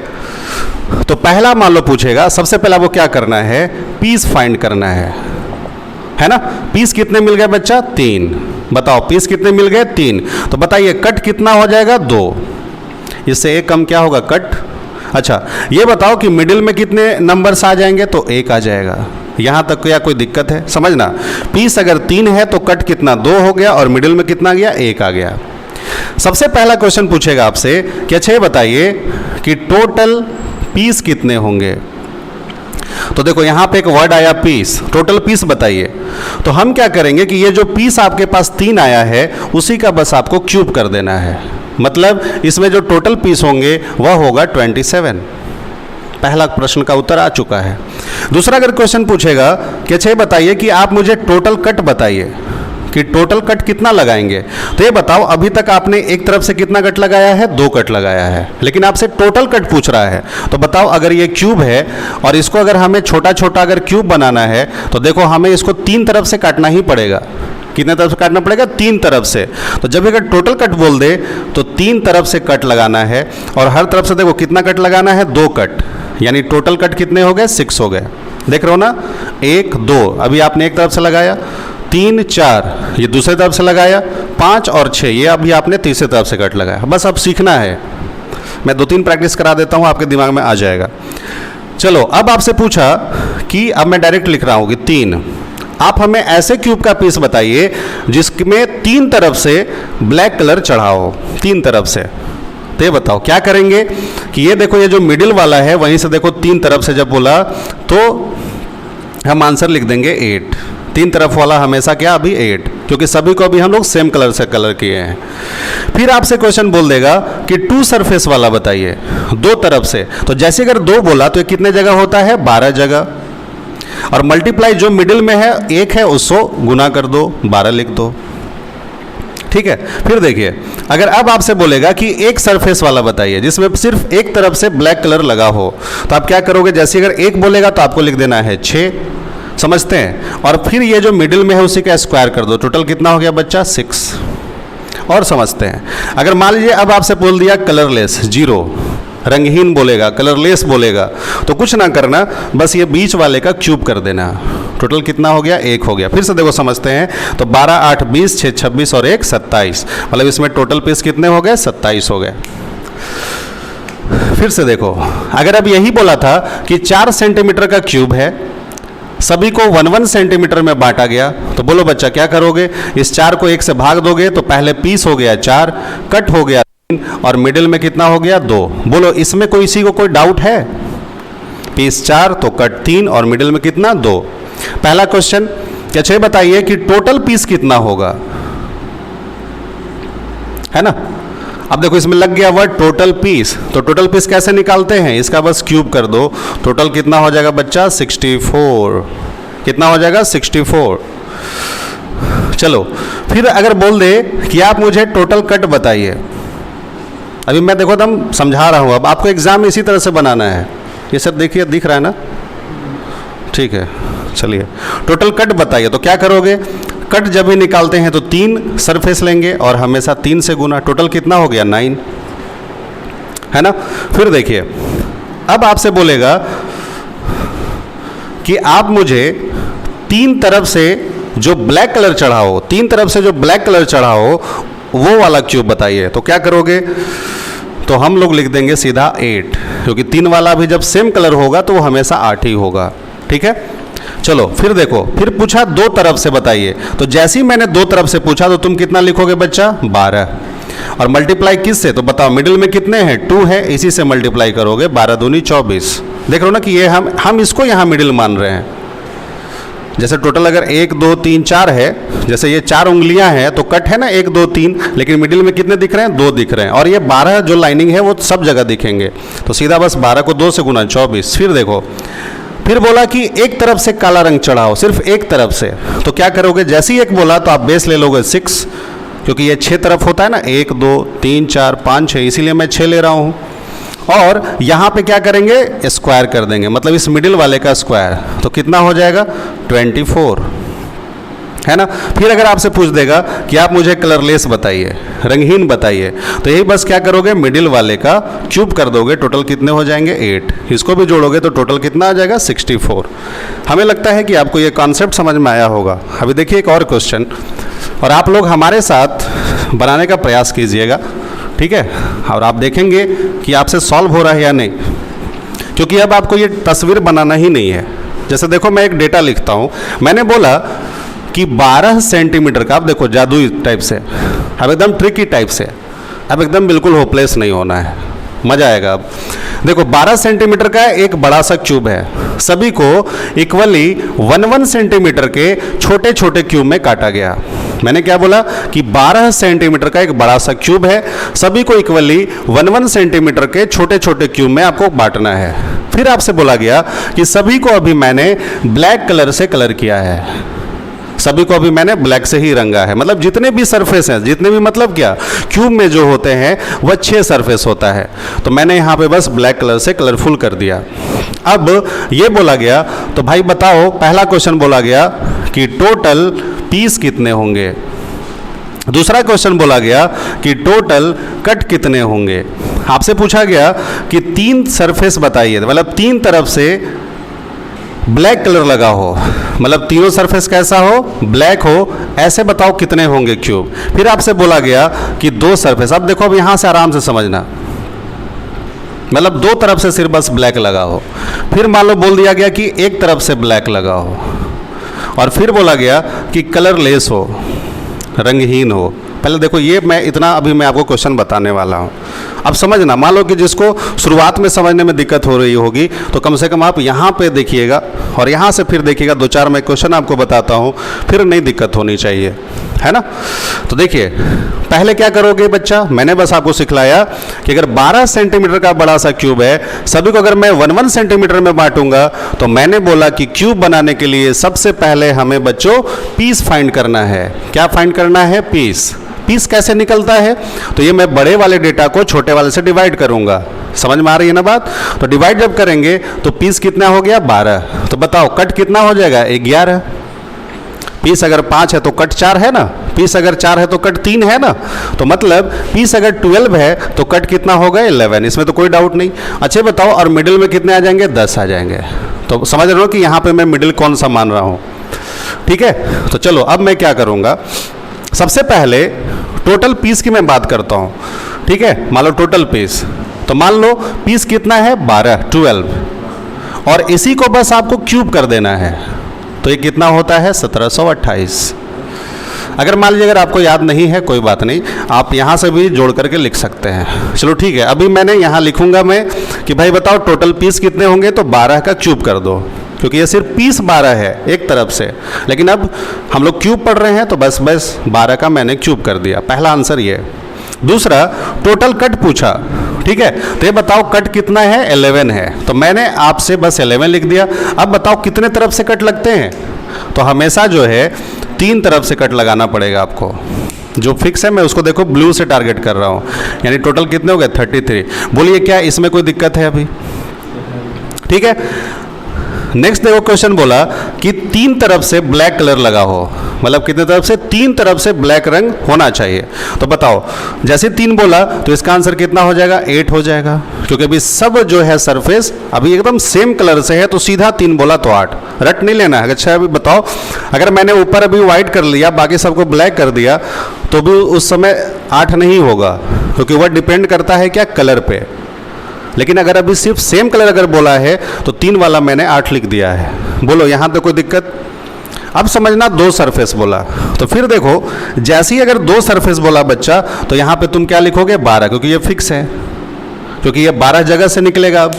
तो पहला मान लो पूछेगा, सबसे पहला वो क्या करना है, पीस फाइंड करना है ना। पीस कितने मिल गए बच्चा 3, बताओ पीस कितने मिल गए 3। तो बताइए कट कितना हो जाएगा 2, इससे एक कम क्या होगा कट। अच्छा ये बताओ कि मिडिल में कितने नंबर्स आ जाएंगे, तो 1 आ जाएगा। यहां तक क्या कोई दिक्कत है, समझना। पीस अगर 3 है तो कट कितना 2 हो गया, और मिडिल में कितना गया 1 आ गया। सबसे पहला क्वेश्चन पूछेगा आपसे कि अच्छा बताइए कि टोटल पीस कितने होंगे। तो देखो यहां पे एक वर्ड आया पीस, टोटल पीस बताइए। तो हम क्या करेंगे कि ये जो पीस आपके पास 3 आया है उसी का बस आपको क्यूब कर देना है, मतलब इसमें जो टोटल पीस होंगे वह होगा 27। पहला प्रश्न का उत्तर आ चुका है। दूसरा अगर क्वेश्चन पूछेगा कि अच्छा बताइए कि आप मुझे टोटल कट बताइए कि टोटल कट कितना लगाएंगे। तो ये बताओ अभी तक आपने एक तरफ से कितना कट लगाया है, 2 कट लगाया है, लेकिन आपसे टोटल कट पूछ रहा है। तो बताओ अगर ये क्यूब है और इसको अगर हमें छोटा छोटा अगर क्यूब बनाना है तो देखो हमें इसको 3 तरफ से काटना ही पड़ेगा। कितने तरफ से काटना पड़ेगा 3 तरफ से। तो जब अगर टोटल कट बोल दे तो 3 तरफ से कट लगाना है, और हर तरफ से देखो कितना कट लगाना है 2 कट, यानी टोटल कट कितने हो गए 6 हो गए। देख रहे हो ना, 1 2 अभी आपने एक तरफ से लगाया, 3 4 ये दूसरे तरफ से लगाया, 5 और 6 ये अभी आपने तीसरे तरफ से कट लगाया। बस अब सीखना है, मैं 2-3 प्रैक्टिस करा देता हूँ, आपके दिमाग में आ जाएगा। चलो अब आपसे पूछा कि अब मैं डायरेक्ट लिख रहा हूँ कि 3, आप हमें ऐसे क्यूब का पीस बताइए जिसमें 3 तरफ से ब्लैक कलर चढ़ा हो, 3 तरफ से। तो ये बताओ क्या करेंगे कि ये देखो ये जो मिडिल वाला है वहीं से देखो 3 तरफ से जब बोला तो हम आंसर लिख देंगे 8। 3 तरफ वाला हमेशा क्या अभी 8, क्योंकि सभी को अभी हम लोग सेम कलर से कलर किए हैं। फिर आपसे क्वेश्चन बोल देगा कि 2 सरफेस वाला बताइए, 2 तरफ से। तो जैसे अगर 2 बोला तो ये कितने जगह होता है 12 जगह, और मल्टीप्लाई जो मिडिल में है 1 है उसको गुना कर दो, 12 लिख दो। ठीक है, फिर देखिए अगर अब आपसे बोलेगा कि एक सरफेस वाला बताइए जिसमें सिर्फ एक तरफ से ब्लैक कलर लगा हो, तो आप क्या करोगे, जैसे अगर 1 बोलेगा तो आपको लिख देना है 6, समझते हैं। और फिर ये जो मिडिल में है उसी का स्क्वायर कर दो, टोटल कितना हो गया बच्चा 6, और समझते हैं। अगर मान लीजिए अब आपसे बोल दिया कलरलेस 0, रंगहीन बोलेगा, कलरलेस बोलेगा, तो कुछ ना करना, बस ये बीच वाले का क्यूब कर देना। टोटल कितना हो गया 1 हो गया। फिर से देखो समझते हैं, तो 12 8 20 6 26 और 1 27, मतलब इसमें टोटल पीस कितने हो गए 27 हो गए। फिर से देखो अगर अब यही बोला था कि 4 सेंटीमीटर का क्यूब है, सभी को 1-1 सेंटीमीटर में बांटा गया, तो बोलो बच्चा क्या करोगे, इस 4 को 1 से भाग दोगे तो पहले पीस हो गया 4, कट हो गया 3, और मिडिल में कितना हो गया 2। बोलो इसमें कोई इसी को कोई डाउट है, पीस 4 तो कट 3 और मिडिल में कितना 2। पहला क्वेश्चन अच्छा बताइए कि टोटल पीस कितना होगा, है ना। अब देखो इसमें लग गया वर्ड टोटल पीस, तो टोटल पीस कैसे निकालते हैं, इसका बस क्यूब कर दो, टोटल कितना हो जाएगा बच्चा 64। कितना हो जाएगा 64। चलो फिर अगर बोल दे कि आप मुझे टोटल कट बताइए, अभी मैं देखो एकदम समझा रहा हूँ, अब आपको एग्जाम में इसी तरह से बनाना है। ये सब देखिए दिख रहा है ना, ठीक है। चलिए टोटल कट बताइए, तो क्या करोगे, कट जब भी निकालते हैं तो 3 सरफेस लेंगे और हमेशा 3 से गुना, टोटल कितना हो गया 9, है ना। फिर देखिए अब आपसे बोलेगा कि आप मुझे 3 तरफ से जो ब्लैक कलर चढ़ा हो, 3 तरफ से जो ब्लैक कलर चढ़ा हो वो वाला क्यूब बताइए। तो क्या करोगे, तो हम लोग लिख देंगे सीधा 8, क्योंकि 3 वाला भी जब सेम कलर होगा तो वो हमेशा 8 ही होगा। ठीक है, चलो फिर देखो, फिर पूछा 2 तरफ से बताइए, तो जैसे ही मैंने 2 तरफ से पूछा तो तुम कितना लिखोगे बच्चा 12। और मल्टीप्लाई किस से, तो बताओ मिडिल में कितने हैं, 2 है, इसी से मल्टीप्लाई करोगे, 12 दूनी 24। देख रहे हो ना कि ये हम इसको यहाँ मिडिल मान रहे हैं। जैसे टोटल अगर 1 2 3 4 है, जैसे ये 4 उंगलियां हैं तो कट है ना 1 2 3, लेकिन मिडिल में कितने दिख रहे हैं, 2 दिख रहे हैं, और ये 12 जो लाइनिंग है वो सब जगह दिखेंगे। तो सीधा बस 12 को 2 से गुना 24। फिर देखो, फिर बोला कि एक तरफ से काला रंग चढ़ाओ, सिर्फ एक तरफ से। तो क्या करोगे, जैसे ही एक बोला तो आप बेस ले लोगे 6, क्योंकि ये 6 तरफ होता है ना, 1 2 3 4 5 6, इसीलिए मैं 6 ले रहा हूँ। और यहाँ पे क्या करेंगे, स्क्वायर कर देंगे, मतलब इस मिडिल वाले का स्क्वायर। तो कितना हो जाएगा, 24, है ना। फिर अगर आपसे पूछ देगा कि आप मुझे कलरलेस बताइए, रंगहीन बताइए, तो यही बस क्या करोगे, मिडिल वाले का क्यूब कर दोगे, टोटल कितने हो जाएंगे 8। इसको भी जोड़ोगे तो टोटल कितना आ जाएगा 64। हमें लगता है कि आपको ये कॉन्सेप्ट समझ में आया होगा। अभी देखिए एक और क्वेश्चन, और आप लोग हमारे साथ बनाने का प्रयास कीजिएगा, ठीक है, और आप देखेंगे कि आपसे सॉल्व हो रहा है या नहीं, क्योंकि अब आपको ये तस्वीर बनाना ही नहीं है। जैसे देखो मैं एक डेटा लिखता हूँ, मैंने बोला कि 12 सेंटीमीटर का, अब देखो जादुई टाइप से, अब एकदम ट्रिकी टाइप से, अब एकदम बिल्कुल होपलेस नहीं होना है, मज़ा आएगा। अब देखो 12 सेंटीमीटर का एक बड़ा सा क्यूब है, सभी को इक्वली 1 सेंटीमीटर के छोटे छोटे क्यूब में काटा गया। मैंने क्या बोला कि 12 सेंटीमीटर का एक बड़ा सा क्यूब है, सभी को इक्वली 1 सेंटीमीटर के छोटे छोटे क्यूब में आपको बांटना है। फिर आपसे बोला गया कि सभी को अभी मैंने ब्लैक कलर से कलर किया है, सभी को अभी मैंने ब्लैक से ही रंगा है, मतलब जितने भी सरफेस हैं, जितने भी मतलब क्या क्यूब में जो होते हैं वह 6 सरफेस होता है, तो मैंने यहाँ पे बस ब्लैक कलर से कलरफुल कर दिया। अब ये बोला गया, तो भाई बताओ, पहला क्वेश्चन बोला गया कि टोटल पीस कितने होंगे, दूसरा क्वेश्चन बोला गया कि टोटल कट कितने होंगे। आपसे पूछा गया कि 3 सरफेस बताइए, मतलब 3 तरफ से ब्लैक कलर लगा हो, मतलब तीनों सरफेस कैसा हो, ब्लैक हो, ऐसे बताओ कितने होंगे क्यूब। फिर आपसे बोला गया कि 2 सरफेस, अब देखो अब यहाँ से आराम से समझना, मतलब 2 तरफ से सिर्फ बस ब्लैक लगा हो। फिर मान लो बोल दिया गया कि एक तरफ से ब्लैक लगा हो, और फिर बोला गया कि कलरलेस हो, रंगहीन हो। पहले देखो ये मैं इतना अभी मैं आपको क्वेश्चन बताने वाला हूँ, अब समझना। मान लो कि जिसको शुरुआत में समझने में दिक्कत हो रही होगी, तो कम से कम आप यहाँ पे देखिएगा और यहाँ से फिर देखिएगा, 2-4 मैं क्वेश्चन आपको बताता हूँ, फिर नहीं दिक्कत होनी चाहिए, है ना। तो देखिए पहले क्या करोगे बच्चा, मैंने बस आपको सिखलाया कि अगर 12 सेंटीमीटर का बड़ा सा क्यूब है, सभी को अगर मैं 1 सेंटीमीटर में बांटूंगा, तो मैंने बोला कि क्यूब बनाने के लिए सबसे पहले हमें बच्चों पीस फाइंड करना है। क्या फाइंड करना है, पीस। पीस कैसे निकलता है, तो ये मैं बड़े वाले डेटा को छोटे वाले से डिवाइड करूंगा, समझ में आ रही है ना बात। तो डिवाइड जब करेंगे तो पीस कितना हो गया, 12। तो बताओ कट कितना हो जाएगा, 11। पीस अगर 5 है तो कट 4 है ना, पीस अगर 4 है तो कट 3 है ना, तो मतलब पीस अगर 12 है तो कट कितना होगा, 11। इसमें तो कोई डाउट नहीं। अच्छा बताओ, और मिडिल में कितने आ जाएंगे, 10 आ जाएंगे। तो समझ रहे हो कि यहाँ पे मैं मिडिल कौन सा मान रहा हूँ, ठीक है। तो चलो अब मैं क्या करूँगा, सबसे पहले टोटल पीस की मैं बात करता हूँ, ठीक है। मान लो टोटल पीस, तो मान लो पीस कितना है, 12, और इसी को बस आपको क्यूब कर देना है, तो ये कितना होता है, 1728। अगर मान लीजिए अगर आपको याद नहीं है कोई बात नहीं, आप यहाँ से भी जोड़ करके लिख सकते हैं। चलो ठीक है, अभी मैंने यहाँ लिखूंगा मैं कि भाई बताओ टोटल पीस कितने होंगे, तो 12 का क्यूब कर दो, क्योंकि ये सिर्फ पीस 12 है एक तरफ से, लेकिन अब हम लोग क्यूब पढ़ रहे हैं तो बस 12 का मैंने क्यूब कर दिया। पहला आंसर ये। दूसरा, टोटल कट पूछा, ठीक है, तो ये बताओ कट कितना है, 11 है, तो मैंने आपसे बस 11 लिख दिया। अब बताओ कितने तरफ से कट लगते हैं, तो हमेशा जो है 3 तरफ से कट लगाना पड़ेगा आपको। जो फिक्स है मैं उसको देखो ब्लू से टारगेट कर रहा हूँ, यानी टोटल कितने हो गए, 33। बोलिए क्या इसमें कोई दिक्कत है अभी, ठीक है। नेक्स्ट देखो क्वेश्चन बोला कि 3 तरफ से ब्लैक कलर लगा हो, मतलब कितने तरफ से, 3 तरफ से ब्लैक रंग होना चाहिए। तो बताओ जैसे 3 बोला तो इसका आंसर कितना हो जाएगा, 8 हो जाएगा, क्योंकि अभी सब जो है सरफेस अभी एकदम सेम कलर से है, तो सीधा 3 बोला तो 8, रट नहीं लेना है। अच्छा अभी बताओ अगर मैंने ऊपर अभी व्हाइट कर लिया, बाकी सबको ब्लैक कर दिया, तो भी उस समय 8 नहीं होगा, क्योंकि वह डिपेंड करता है क्या, कलर पे। लेकिन अगर अभी सिर्फ सेम कलर अगर बोला है तो 3 वाला मैंने 8 लिख दिया है। बोलो यहाँ तो कोई दिक्कत। अब समझना दो सरफेस बोला, तो फिर देखो जैसे ही अगर दो सरफेस बोला बच्चा तो यहाँ पे तुम क्या लिखोगे 12, क्योंकि ये फिक्स है, क्योंकि ये 12 जगह से निकलेगा अब।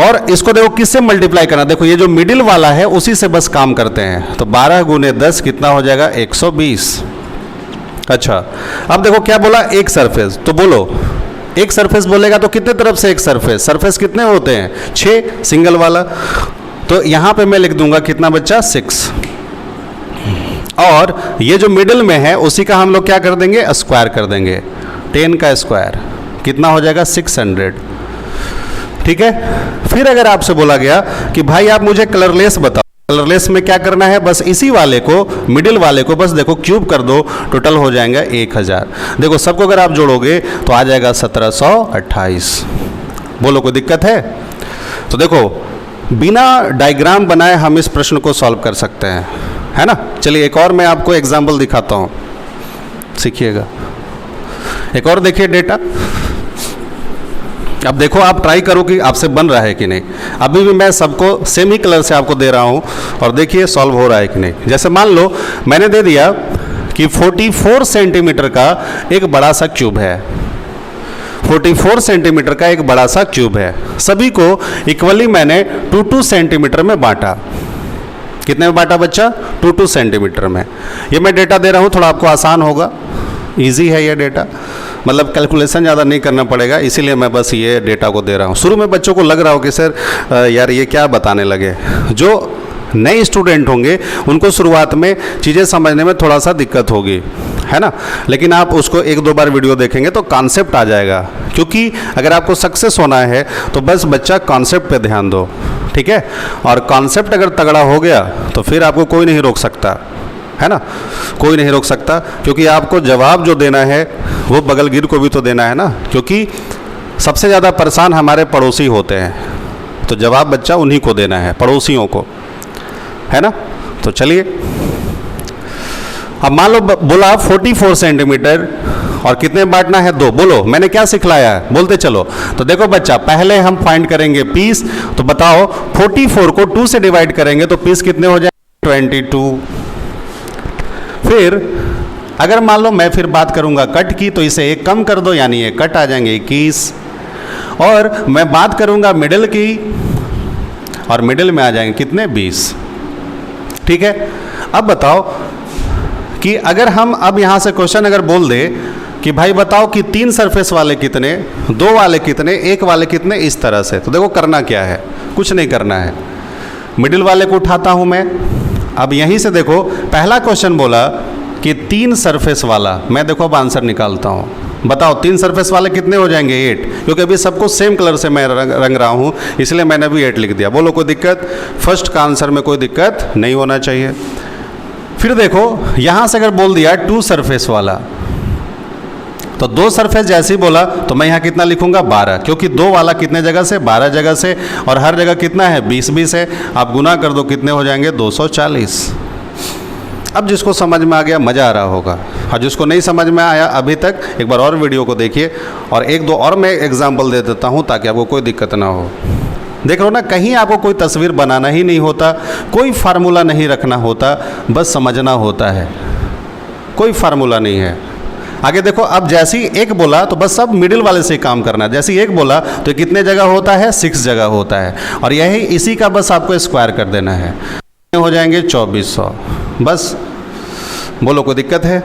और इसको देखो किससे मल्टीप्लाई करना, देखो ये जो मिडिल वाला है उसी से बस काम करते हैं, तो 12 गुने 10 कितना हो जाएगा 120। अच्छा अब देखो क्या बोला एक सरफेस, तो बोलो एक सरफेस बोलेगा तो कितने तरफ से एक सरफेस, सरफेस कितने होते हैं 6 सिंगल वाला, तो यहाँ पे मैं लिख दूंगा कितना बच्चा 6। और ये जो मिडिल में है उसी का हम लोग क्या कर देंगे स्क्वायर कर देंगे, 10 का स्क्वायर कितना हो जाएगा 600। ठीक है, फिर अगर आपसे बोला गया कि भाई आप मुझे कलरलेस बताओ, कलरलेस में क्या करना है, बस इसी वाले को मिडिल वाले को बस देखो क्यूब कर दो, टोटल हो जाएगा 1000। देखो सबको अगर आप जोड़ोगे तो आ जाएगा 1728। बोलो कोई दिक्कत है? तो देखो बिना डायग्राम बनाए हम इस प्रश्न को सॉल्व कर सकते हैं, है ना। चलिए एक और मैं आपको एग्जाम्पल दिखाता हूँ, सीखिएगा। एक और देखिए डेटा, अब देखो आप ट्राई करो कि आपसे बन रहा है कि नहीं। अभी भी मैं सबको सेम ही कलर से आपको दे रहा हूँ और देखिए सॉल्व हो रहा है कि नहीं। जैसे मान लो मैंने दे दिया कि 44 सेंटीमीटर का एक बड़ा सा क्यूब है, 44 सेंटीमीटर का एक बड़ा सा क्यूब है, सभी को इक्वली मैंने 2-2 सेंटीमीटर में बांटा। कितने में बांटा बच्चा 2-2 सेंटीमीटर में। ये मैं डेटा दे रहा हूँ, थोड़ा आपको आसान होगा, इजी है ये डेटा, मतलब कैलकुलेशन ज़्यादा नहीं करना पड़ेगा, इसीलिए मैं बस ये डेटा को दे रहा हूँ। शुरू में बच्चों को लग रहा हो कि सर यार ये क्या बताने लगे, जो नए स्टूडेंट होंगे उनको शुरुआत में चीज़ें समझने में थोड़ा सा दिक्कत होगी, है ना, लेकिन आप उसको 1-2 बार वीडियो देखेंगे तो कॉन्सेप्ट आ जाएगा। क्योंकि अगर आपको सक्सेस होना है तो बस बच्चा कॉन्सेप्ट पे ध्यान दो, ठीक है। और कॉन्सेप्ट अगर तगड़ा हो गया तो फिर आपको कोई नहीं रोक सकता, है ना, कोई नहीं रोक सकता। क्योंकि आपको जवाब जो देना है वो बगलगिर को भी तो देना है ना, क्योंकि सबसे ज़्यादा परेशान हमारे पड़ोसी होते हैं, तो जवाब बच्चा उन्हीं को देना है, पड़ोसियों को, है ना। तो चलिए अब मान लो बोला 44 सेंटीमीटर और कितने बांटना है 2, बोलो मैंने क्या सिखलाया है, बोलते चलो। तो देखो बच्चा पहले हम फाइंड करेंगे पीस, तो बताओ 44 को 2 से डिवाइड करेंगे तो पीस कितने हो जाएंगे 22। फिर अगर मान लो मैं फिर बात करूंगा कट की, तो इसे 1 कम कर दो, यानी ये कट आ जाएंगे 21। और मैं बात करूंगा मिडिल की, और मिडिल में आ जाएंगे कितने 20। ठीक है, अब बताओ कि अगर हम अब यहां से क्वेश्चन अगर बोल दे कि भाई बताओ कि 3 सरफेस वाले कितने, 2 वाले कितने, 1 वाले कितने, इस तरह से, तो देखो करना क्या है, कुछ नहीं करना है। मिडिल वाले को उठाता हूं मैं। अब यहीं से देखो पहला क्वेश्चन बोला कि 3 सरफेस वाला, मैं देखो अब आंसर निकालता हूँ। बताओ 3 सरफेस वाले कितने हो जाएंगे 8, क्योंकि अभी सबको सेम कलर से मैं रंग रहा हूँ, इसलिए मैंने अभी 8 लिख दिया। बोलो कोई दिक्कत? फर्स्ट का आंसर में कोई दिक्कत नहीं होना चाहिए। फिर देखो यहाँ से अगर बोल दिया 2 सरफेस वाला, तो 2 सरफेस जैसे ही बोला तो मैं यहाँ कितना लिखूंगा 12, क्योंकि 2 वाला कितने जगह से 12 जगह से, और हर जगह कितना है 20-20 है। आप गुना कर दो कितने हो जाएंगे 240। अब जिसको समझ में आ गया मज़ा आ रहा होगा, और जिसको नहीं समझ में आया अभी तक एक बार और वीडियो को देखिए, और 1-2 और मैं एग्जाम्पल दे देता हूँ ताकि आपको कोई दिक्कत ना हो। देख लो ना, कहीं आपको कोई तस्वीर बनाना ही नहीं होता, कोई फार्मूला नहीं रखना होता, बस समझना होता है, कोई फार्मूला नहीं है। आगे देखो, अब जैसे ही 1 बोला तो बस सब मिडिल वाले से काम करना है। जैसे ही 1 बोला तो कितने जगह होता है 6 जगह होता है, और यही इसी का बस आपको स्क्वायर कर देना है, हो जाएंगे 2400। बस बोलो कोई दिक्कत है?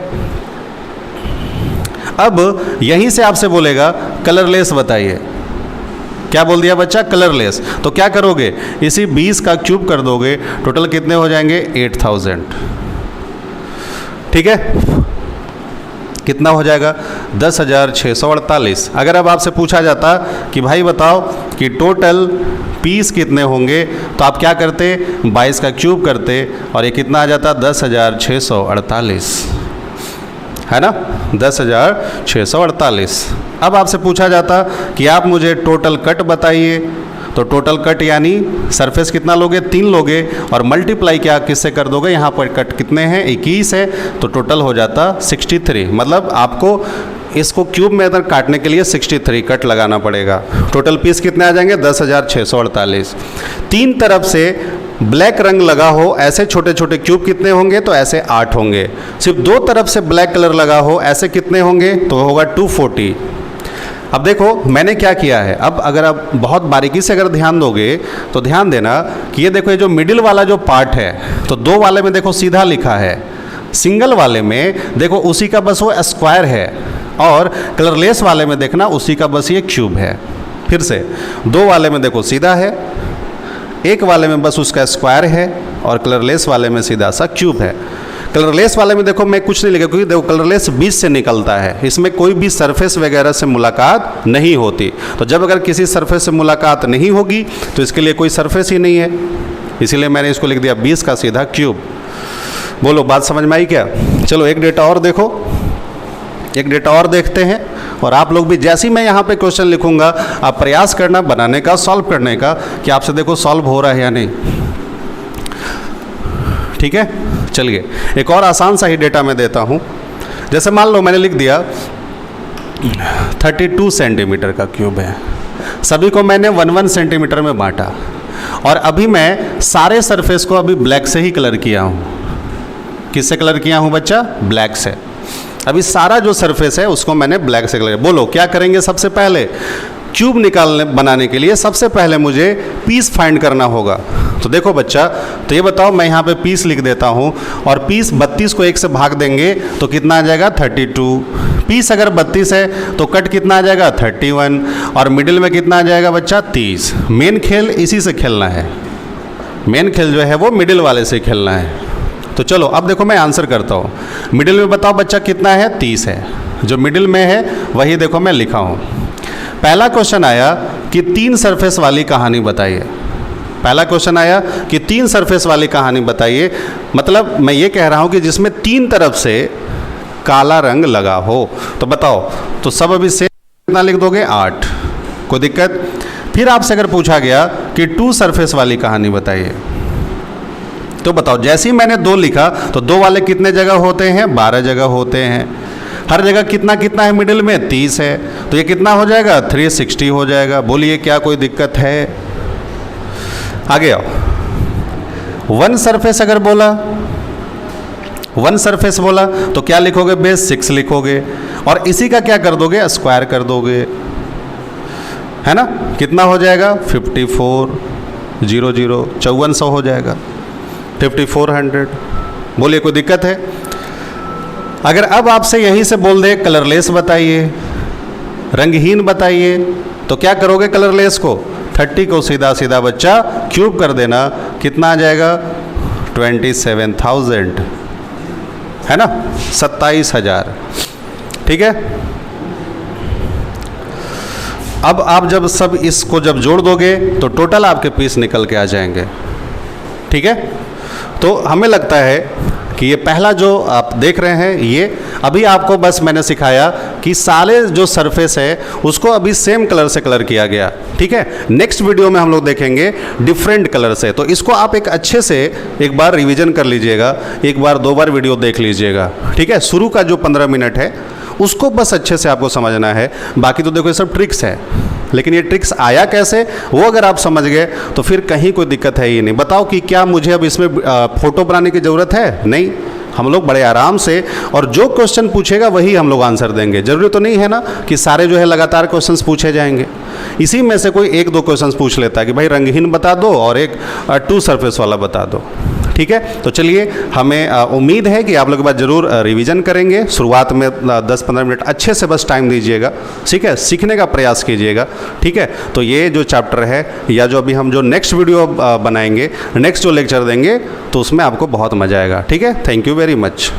अब यहीं से आपसे बोलेगा कलरलेस बताइए। क्या बोल दिया बच्चा? कलरलेस। तो क्या करोगे, इसी 20 का क्यूब कर दोगे, टोटल कितने हो जाएंगे 8000। ठीक है, कितना हो जाएगा 10,648। अगर अब आपसे पूछा जाता कि भाई बताओ कि टोटल पीस कितने होंगे, तो आप क्या करते 22 का क्यूब करते, और ये कितना आ जाता 10,648, है ना, 10,648। अब आपसे पूछा जाता कि आप मुझे टोटल कट बताइए, तो टोटल कट यानी सरफेस कितना लोगे 3 लोगे, और मल्टीप्लाई क्या किससे कर दोगे, यहाँ पर कट कितने हैं 21 है, तो टोटल हो जाता 63। मतलब आपको इसको क्यूब में अगर काटने के लिए 63 कट लगाना पड़ेगा। टोटल पीस कितने आ जाएंगे 10,648। 3 तरफ से ब्लैक रंग लगा हो ऐसे छोटे छोटे क्यूब कितने होंगे, तो ऐसे 8 होंगे। सिर्फ दो तरफ से ब्लैक कलर लगा हो ऐसे कितने होंगे, तो होगा 240। अब देखो मैंने क्या किया है, अब अगर आप बहुत बारीकी से अगर ध्यान दोगे तो ध्यान देना कि ये देखो ये जो मिडिल वाला जो पार्ट है, तो दो वाले में देखो सीधा लिखा है, सिंगल वाले में देखो उसी का बस वो स्क्वायर है, और कलरलेस वाले में देखना उसी का बस ये क्यूब है। फिर से दो वाले में देखो सीधा है, एक वाले में बस उसका स्क्वायर है, और कलरलेस वाले में सीधा सा क्यूब है। कलरलेस वाले में देखो मैं कुछ नहीं लिखा, क्योंकि देखो कलरलेस बीच से निकलता है, इसमें कोई भी सरफेस वगैरह से मुलाकात नहीं होती। तो जब अगर किसी सरफेस से मुलाकात नहीं होगी तो इसके लिए कोई सरफेस ही नहीं है, इसीलिए मैंने इसको लिख दिया 20 का सीधा क्यूब। बोलो बात समझ में आई क्या? चलो एक डेटा और देखो, एक डेटा और देखते हैं, और आप लोग भी जैसे ही मैं यहाँ पे क्वेश्चन लिखूंगा आप प्रयास करना बनाने का, सॉल्व करने का, कि आपसे देखो सॉल्व हो रहा है या नहीं। ठीक है, चलिए एक और आसान सा ही डेटा मैं देता हूँ। जैसे मान लो मैंने लिख दिया 32 सेंटीमीटर का क्यूब है, सभी को मैंने 1-1 सेंटीमीटर में बांटा, और अभी मैं सारे सरफेस को अभी ब्लैक से ही कलर किया हूँ। किससे कलर किया हूँ बच्चा? ब्लैक से। अभी सारा जो सरफेस है उसको मैंने ब्लैक से कलर। बोलो क्या करेंगे? सबसे पहले क्यूब निकालने बनाने के लिए सबसे पहले मुझे पीस फाइंड करना होगा। तो देखो बच्चा, तो ये बताओ, मैं यहाँ पे पीस लिख देता हूँ, और पीस 32 को 1 से भाग देंगे तो कितना आ जाएगा? 32। पीस अगर 32 है तो कट कितना आ जाएगा? 31, और मिडिल में कितना आ जाएगा बच्चा? 30। मेन खेल इसी से खेलना है, मेन खेल जो है वो मिडिल वाले से खेलना है। तो चलो अब देखो मैं आंसर करता हूँ। मिडिल में बताओ बच्चा कितना है? 30 है। जो मिडिल में है वही देखो मैं लिखा हूँ। पहला क्वेश्चन आया कि 3 सरफेस वाली कहानी बताइए। पहला क्वेश्चन आया कि 3 सरफेस वाली कहानी बताइए, मतलब मैं ये कह रहा हूँ कि जिसमें 3 तरफ से काला रंग लगा हो। तो बताओ, तो सब अभी से कितना लिख दोगे? 8। कोई दिक्कत? फिर आपसे अगर पूछा गया कि 2 सरफेस वाली कहानी बताइए, तो बताओ, जैसे ही मैंने 2 लिखा तो 2 वाले कितने जगह होते हैं? 12 जगह होते हैं। हर जगह कितना कितना है? मिडिल में 30 है, तो ये कितना हो जाएगा? 360 हो जाएगा। बोलिए क्या कोई दिक्कत है? आगे आओ। 1 सरफेस अगर बोला, 1 सरफेस बोला तो क्या लिखोगे? बेस 6 लिखोगे, और इसी का क्या कर दोगे? स्क्वायर कर दोगे, है ना? कितना हो जाएगा? 5400, 5400 हो जाएगा, 5400। बोलिए कोई दिक्कत है? अगर अब आपसे यहीं से बोल दे कलरलेस बताइए, रंगहीन बताइए, तो क्या करोगे? कलरलेस को 30 को सीधा सीधा बच्चा क्यूब कर देना, कितना आ जाएगा? 27,000, है ना? 27,000। ठीक है, अब आप जब सब इसको जब जोड़ दोगे तो टोटल आपके पीस निकल के आ जाएंगे। ठीक है, तो हमें लगता है कि ये पहला जो आप देख रहे हैं, ये अभी आपको बस मैंने सिखाया कि सारे जो सरफेस है उसको अभी सेम कलर से कलर किया गया। ठीक है, नेक्स्ट वीडियो में हम लोग देखेंगे डिफरेंट कलर से, तो इसको आप एक अच्छे से एक बार रिवीजन कर लीजिएगा, एक बार 2 बार वीडियो देख लीजिएगा। ठीक है, शुरू का जो 15 मिनट है उसको बस अच्छे से आपको समझना है, बाकी तो देखो ये सब ट्रिक्स है, लेकिन ये ट्रिक्स आया कैसे वो अगर आप समझ गए तो फिर कहीं कोई दिक्कत है ही नहीं। बताओ कि क्या मुझे अब इसमें फ़ोटो बनाने की ज़रूरत है? नहीं, हम लोग बड़े आराम से, और जो क्वेश्चन पूछेगा वही हम लोग आंसर देंगे। जरूरी तो नहीं है ना कि सारे जो है लगातार क्वेश्चंस पूछे जाएंगे, इसी में से कोई 1-2 क्वेश्चंस पूछ लेता है कि भाई रंगहीन बता दो और एक 2 सरफेस वाला बता दो। ठीक है, तो चलिए, हमें उम्मीद है कि आप लोग के बाद ज़रूर रिवीजन करेंगे। शुरुआत में 10-15 मिनट अच्छे से बस टाइम दीजिएगा, ठीक है, सीखने का प्रयास कीजिएगा। ठीक है, तो ये जो चैप्टर है या जो अभी हम जो नेक्स्ट वीडियो बनाएंगे, नेक्स्ट जो लेक्चर देंगे, तो उसमें आपको बहुत मज़ा आएगा। ठीक है, थैंक यू वेरी मच।